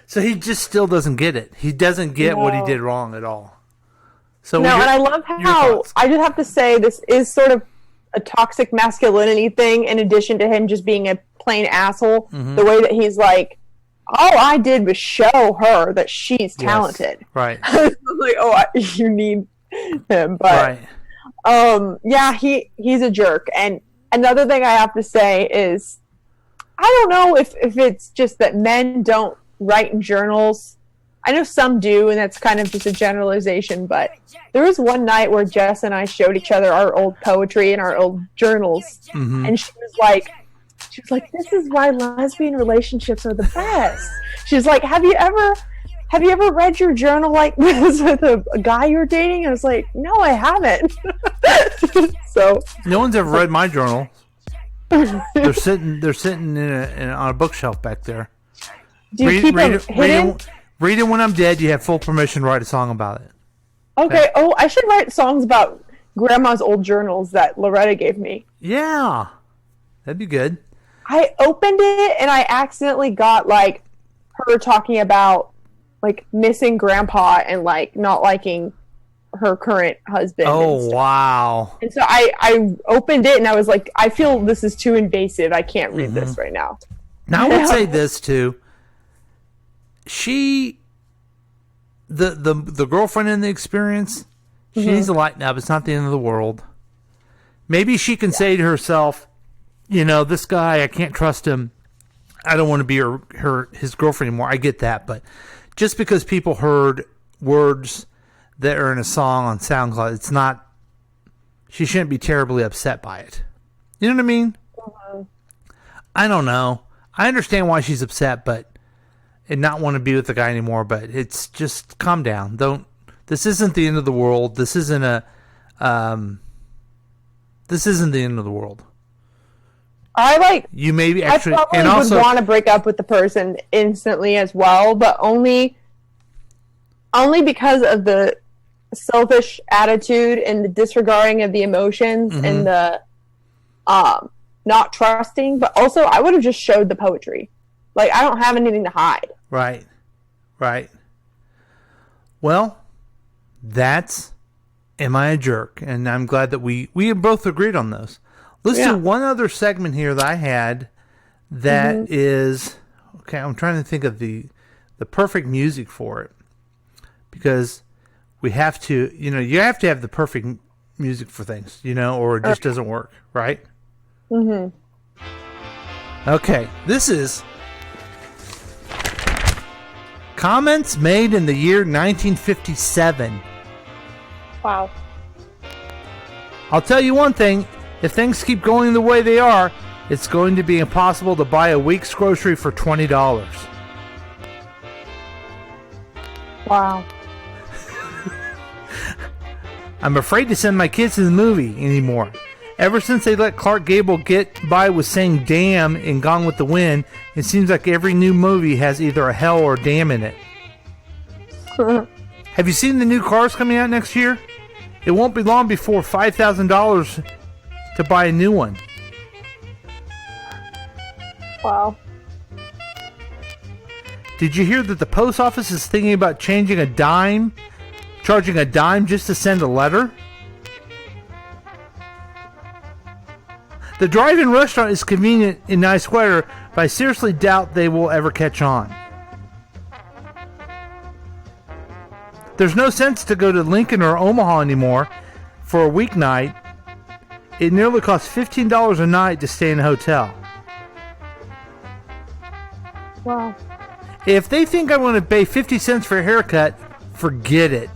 So he just still doesn't get it. He doesn't get what he did wrong at all. So no, and I love how, I just have to say, this is sort of a toxic masculinity thing in addition to him just being a plain asshole. Mm-hmm. The way that he's like, all I did was show her that she's talented. Yes, right. Like, you need him. But, yeah, he's a jerk. And another thing I have to say is, I don't know if it's just that men don't write in journals. I know some do, and that's kind of just a generalization, but there was one night where Jess and I showed each other our old poetry and our old journals, and she was like, this is why lesbian relationships are the best. She's like, have you ever read your journal like this with a guy you're dating? I was like, no, I haven't. So no one's ever read my journal. They're sitting on a bookshelf back there. Do you keep them hidden? Read it when I'm dead. You have full permission to write a song about it. Okay. Oh, I should write songs about Grandma's old journals that Loretta gave me. Yeah, that'd be good. I opened it and I accidentally got like her talking about like missing Grandpa and like not liking her current husband. Oh, wow. And so I opened it and I was like, I feel this is too invasive. I can't read this right now. Now I would say this too. The girlfriend in the experience, she needs to lighten up. It's not the end of the world. Maybe she can say to herself, this guy, I can't trust him. I don't want to be his girlfriend anymore. I get that, but just because people heard words that are in a song on SoundCloud, she shouldn't be terribly upset by it. You know what I mean? I don't know. I understand why she's upset, and not want to be with the guy anymore. But it's just calm down. This isn't the end of the world. This isn't the end of the world. You maybe actually, I probably and also would want to break up with the person instantly as well, but only because of the selfish attitude and the disregarding of the emotions and the not trusting. But also, I would have just showed the poetry. Like, I don't have anything to hide. Right. Well, that's Am I a Jerk? And I'm glad that we both agreed on those. Let's do one other segment here that I had that is, okay, I'm trying to think of the perfect music for it. Because we have to, you have to have the perfect music for things, or it just doesn't work, right? Okay, this is comments made in the year 1957. Wow. I'll tell you one thing. If things keep going the way they are, it's going to be impossible to buy a week's grocery for $20. Wow. I'm afraid to send my kids to the movie anymore. Ever since they let Clark Gable get by with saying damn in Gone with the Wind, it seems like every new movie has either a hell or a damn in it. Have you seen the new cars coming out next year? It won't be long before $5,000 to buy a new one. Wow. Did you hear that the post office is thinking about charging a dime just to send a letter? The drive-in restaurant is convenient in nice weather, but I seriously doubt they will ever catch on. There's no sense to go to Lincoln or Omaha anymore for a weeknight. It nearly costs $15 a night to stay in a hotel. Wow. If they think I'm going to pay 50 cents for a haircut, forget it.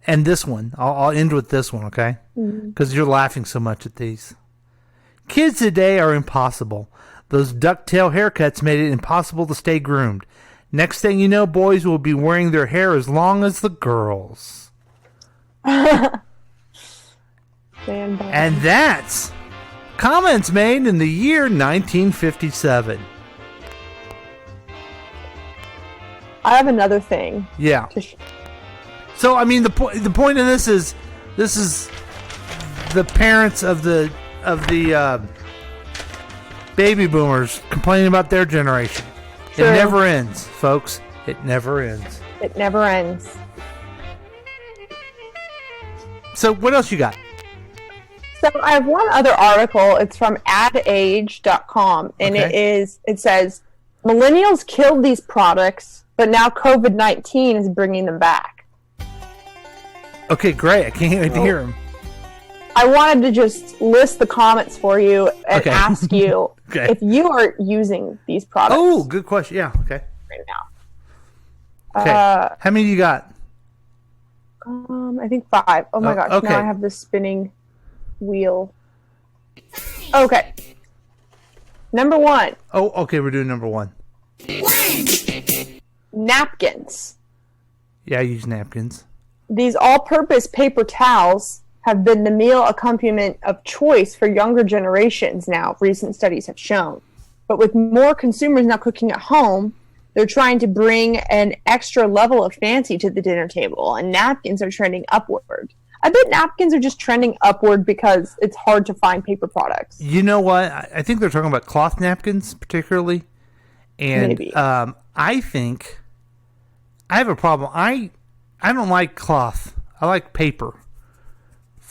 And this one, I'll end with this one, okay? Because you're laughing so much at these. Kids today are impossible. Those ducktail haircuts made it impossible to stay groomed. Next thing you know, boys will be wearing their hair as long as the girls. And that's comments made in the year 1957. I have another thing. Yeah. So, I mean, the point of this is the parents of the baby boomers complaining about their generation. True. It never ends, folks. It never ends. It never ends. So, what else you got? So, I have one other article. It's from adage.com, and it says, Millennials killed these products, but now COVID-19 is bringing them back. Okay, great. I can't wait to hear them. I wanted to just list the comments for you and ask you if you are using these products. Oh, good question. Yeah, okay. Right now. Okay. How many do you got? I think 5. Oh my gosh, now I have this spinning wheel. Okay. Number 1. Oh, okay, we're doing number 1. Napkins. Yeah, I use napkins. These all-purpose paper towels have been the meal accompaniment of choice for younger generations now, recent studies have shown. But with more consumers now cooking at home, they're trying to bring an extra level of fancy to the dinner table, and napkins are trending upward. I bet napkins are just trending upward because it's hard to find paper products. You know what? I think they're talking about cloth napkins particularly. And Maybe. I think I have a problem. I don't like cloth. I like paper.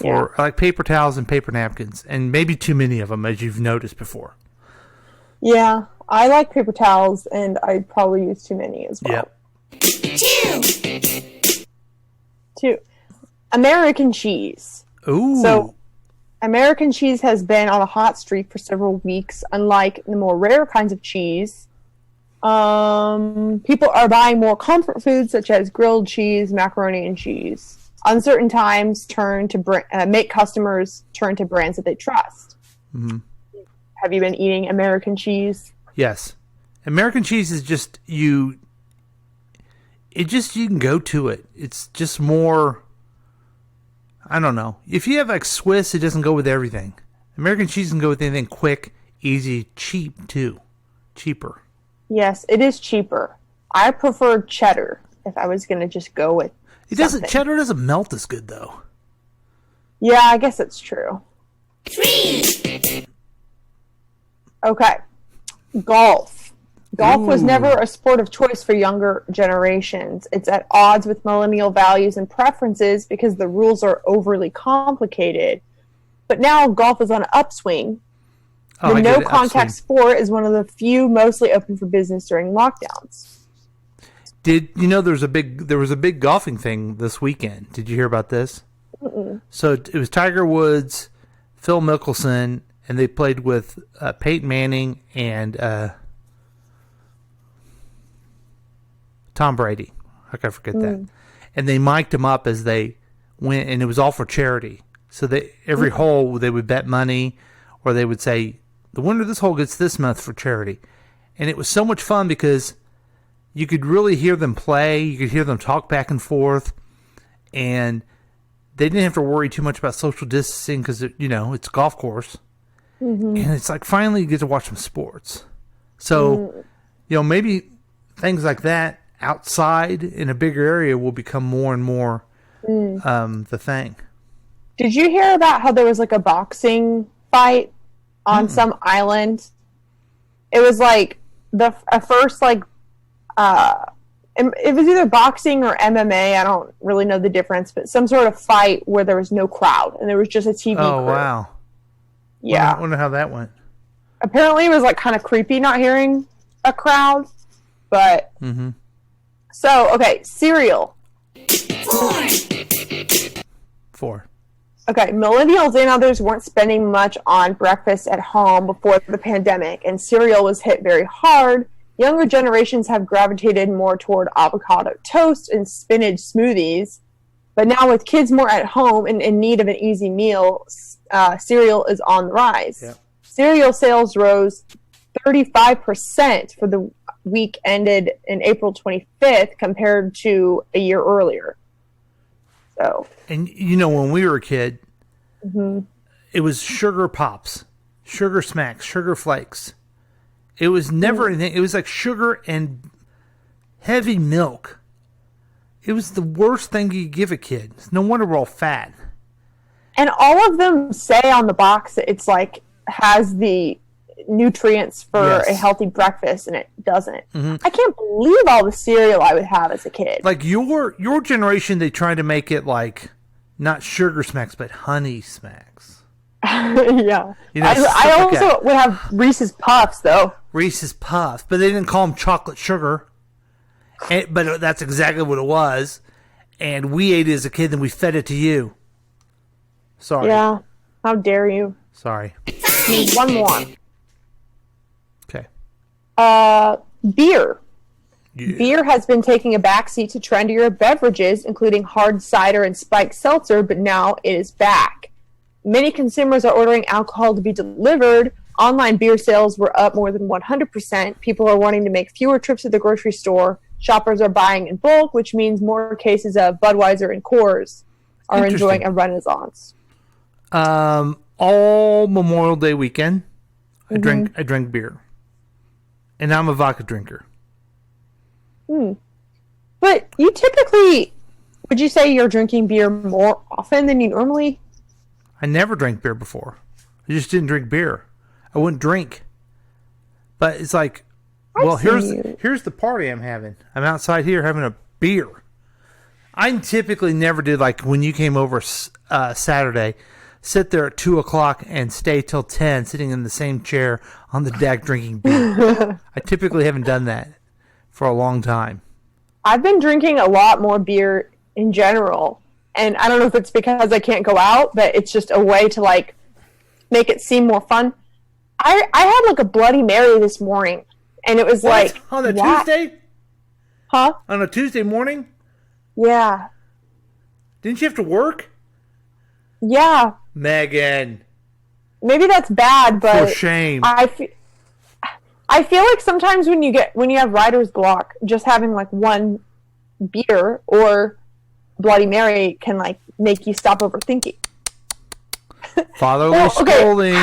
I like paper towels and paper napkins, and maybe too many of them, as you've noticed before. Yeah, I like paper towels, and I probably use too many as well. Yep. 2. American cheese. Ooh. So, American cheese has been on a hot streak for several weeks. Unlike the more rare kinds of cheese, people are buying more comfort foods such as grilled cheese, macaroni and cheese. Uncertain times make customers turn to brands that they trust. Mm-hmm. Have you been eating American cheese? Yes. American cheese is just you can go to it. It's just more, I don't know. If you have like Swiss, it doesn't go with everything. American cheese can go with anything quick, easy, cheap too. Cheaper. Yes, it is cheaper. I prefer cheddar if I was going to just go with Cheddar doesn't melt as good though. Yeah, I guess it's true. Okay. Golf. Golf was never a sport of choice for younger generations. It's at odds with millennial values and preferences because the rules are overly complicated. But now golf is on an upswing. The no-contact sport is one of the few mostly open for business during lockdowns. Did you know there was a big golfing thing this weekend? Did you hear about this? Mm-mm. So it was Tiger Woods, Phil Mickelson, and they played with Peyton Manning and Tom Brady. How could I forget that? And they mic'd them up as they went, and it was all for charity. So every hole they would bet money, or they would say, the winner of this hole gets this much for charity. And it was so much fun because you could really hear them play. You could hear them talk back and forth. And they didn't have to worry too much about social distancing because, it's a golf course. Mm-hmm. And it's like finally you get to watch some sports. So, maybe things like that outside in a bigger area will become more and more the thing. Did you hear about how there was like a boxing fight on some island? It was like it was either boxing or MMA. I don't really know the difference, but some sort of fight where there was no crowd and there was just a TV crew. Oh, wow. Yeah. I wonder how that went. Apparently it was like kind of creepy not hearing a crowd, but... Mm-hmm. So, okay, cereal. 4. Okay, millennials and others weren't spending much on breakfast at home before the pandemic, and cereal was hit very hard. Younger generations have gravitated more toward avocado toast and spinach smoothies, but now with kids more at home and in need of an easy meal, cereal is on the rise. Yep. Cereal sales rose 35% for the week ended in April 25th compared to a year earlier. So, and when we were a kid, it was sugar pops, sugar smacks, sugar flakes. It was never anything. It was like sugar and heavy milk. It was the worst thing you could give a kid. No wonder we're all fat. And all of them say on the box that it's like has the nutrients for a healthy breakfast, and it doesn't. I can't believe all the cereal I would have as a kid. Like your generation, they tried to make it like not sugar smacks, but honey smacks. Yeah. I also would have Reese's Puffs, though. Reese's Puffs, but they didn't call them chocolate sugar. But that's exactly what it was. And we ate it as a kid, and we fed it to you. Sorry. Yeah. How dare you? Sorry. One more. Okay. Beer. Yeah. Beer has been taking a backseat to trendier beverages, including hard cider and spiked seltzer, but now it is back. Many consumers are ordering alcohol to be delivered. Online beer sales were up more than 100%. People are wanting to make fewer trips to the grocery store. Shoppers are buying in bulk, which means more cases of Budweiser and Coors are enjoying a renaissance. All Memorial Day weekend, I drank beer. And I'm a vodka drinker. But you typically, would you say you're drinking beer more often than you normally? I never drank beer before. I just didn't drink beer. I wouldn't drink. But it's like, here's the party I'm having. I'm outside here having a beer. I typically never did, like when you came over Saturday, sit there at 2 o'clock and stay till 10 sitting in the same chair on the deck drinking beer. I typically haven't done that for a long time. I've been drinking a lot more beer in general. And I don't know if it's because I can't go out, but it's just a way to like make it seem more fun. I had like a Bloody Mary this morning, and it was like on a Tuesday? Huh? On a Tuesday morning? Yeah. Didn't you have to work? Yeah, Megan. maybe that's bad, but For shame. I feel like sometimes when you have writer's block, just having like one beer or Bloody Mary can like make you stop overthinking. Fatherly Well, okay. scolding.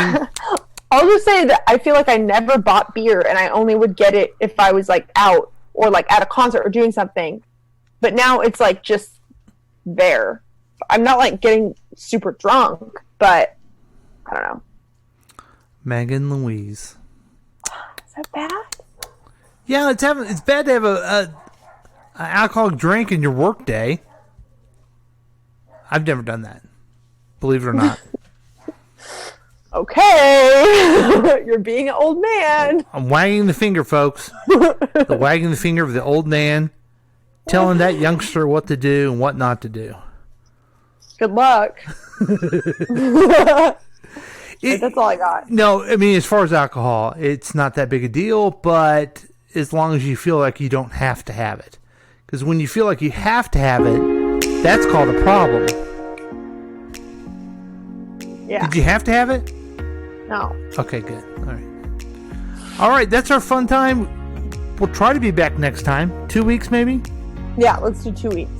I'll just say that I feel like I never bought beer, and I only would get it if I was like out or like at a concert or doing something. But now it's like just there. I'm not like getting super drunk, but I don't know. Megan Louise. Is that bad? Yeah, it's bad to have a alcoholic drink in your work day. I've never done that. Believe it or not. Okay. You're being an old man. I'm wagging the finger, folks. The wagging the finger of the old man, telling that youngster what to do and what not to do. Good luck. That's all I got. No, I mean, as far as alcohol, it's not that big a deal, but as long as you feel like you don't have to have it. Because when you feel like you have to have it, that's called a problem. Yeah. Did you have to have it? No. Okay, good. All right, that's our fun time. We'll try to be back next time. 2 weeks, maybe? Yeah, let's do 2 weeks.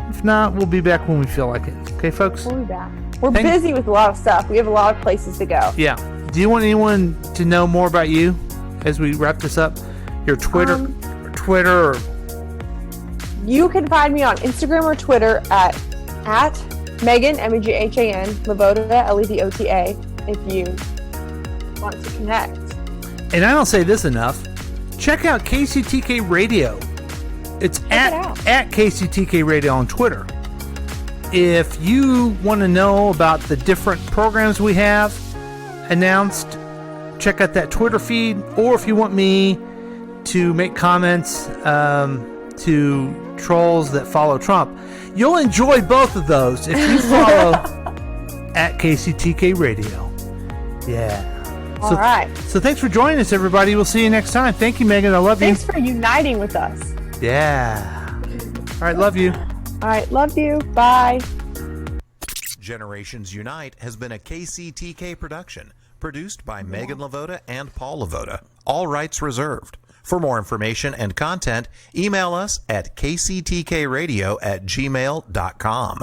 If not, we'll be back when we feel like it. Okay, folks? We'll be back. We're busy with a lot of stuff. We have a lot of places to go. Yeah. Do you want anyone to know more about you as we wrap this up? Your Twitter, or You can find me on Instagram or Twitter at Megan, Meghan, Levota, Levota, if you want to connect. And I don't say this enough. Check out KCTK Radio. It's at KCTK Radio on Twitter. If you want to know about the different programs we have announced, check out that Twitter feed. Or if you want me to make comments to trolls that follow Trump, you'll enjoy both of those if you follow at KCTK Radio. Yeah. All right. So thanks for joining us, everybody. We'll see you next time. Thank you, Megan. I love you. Thanks for uniting with us. Yeah. All right. Love you. All right. Love you. Bye. Generations Unite has been a KCTK production, produced by Megan Levota and Paul Levota. All rights reserved. For more information and content, email us at kctkradio@gmail.com.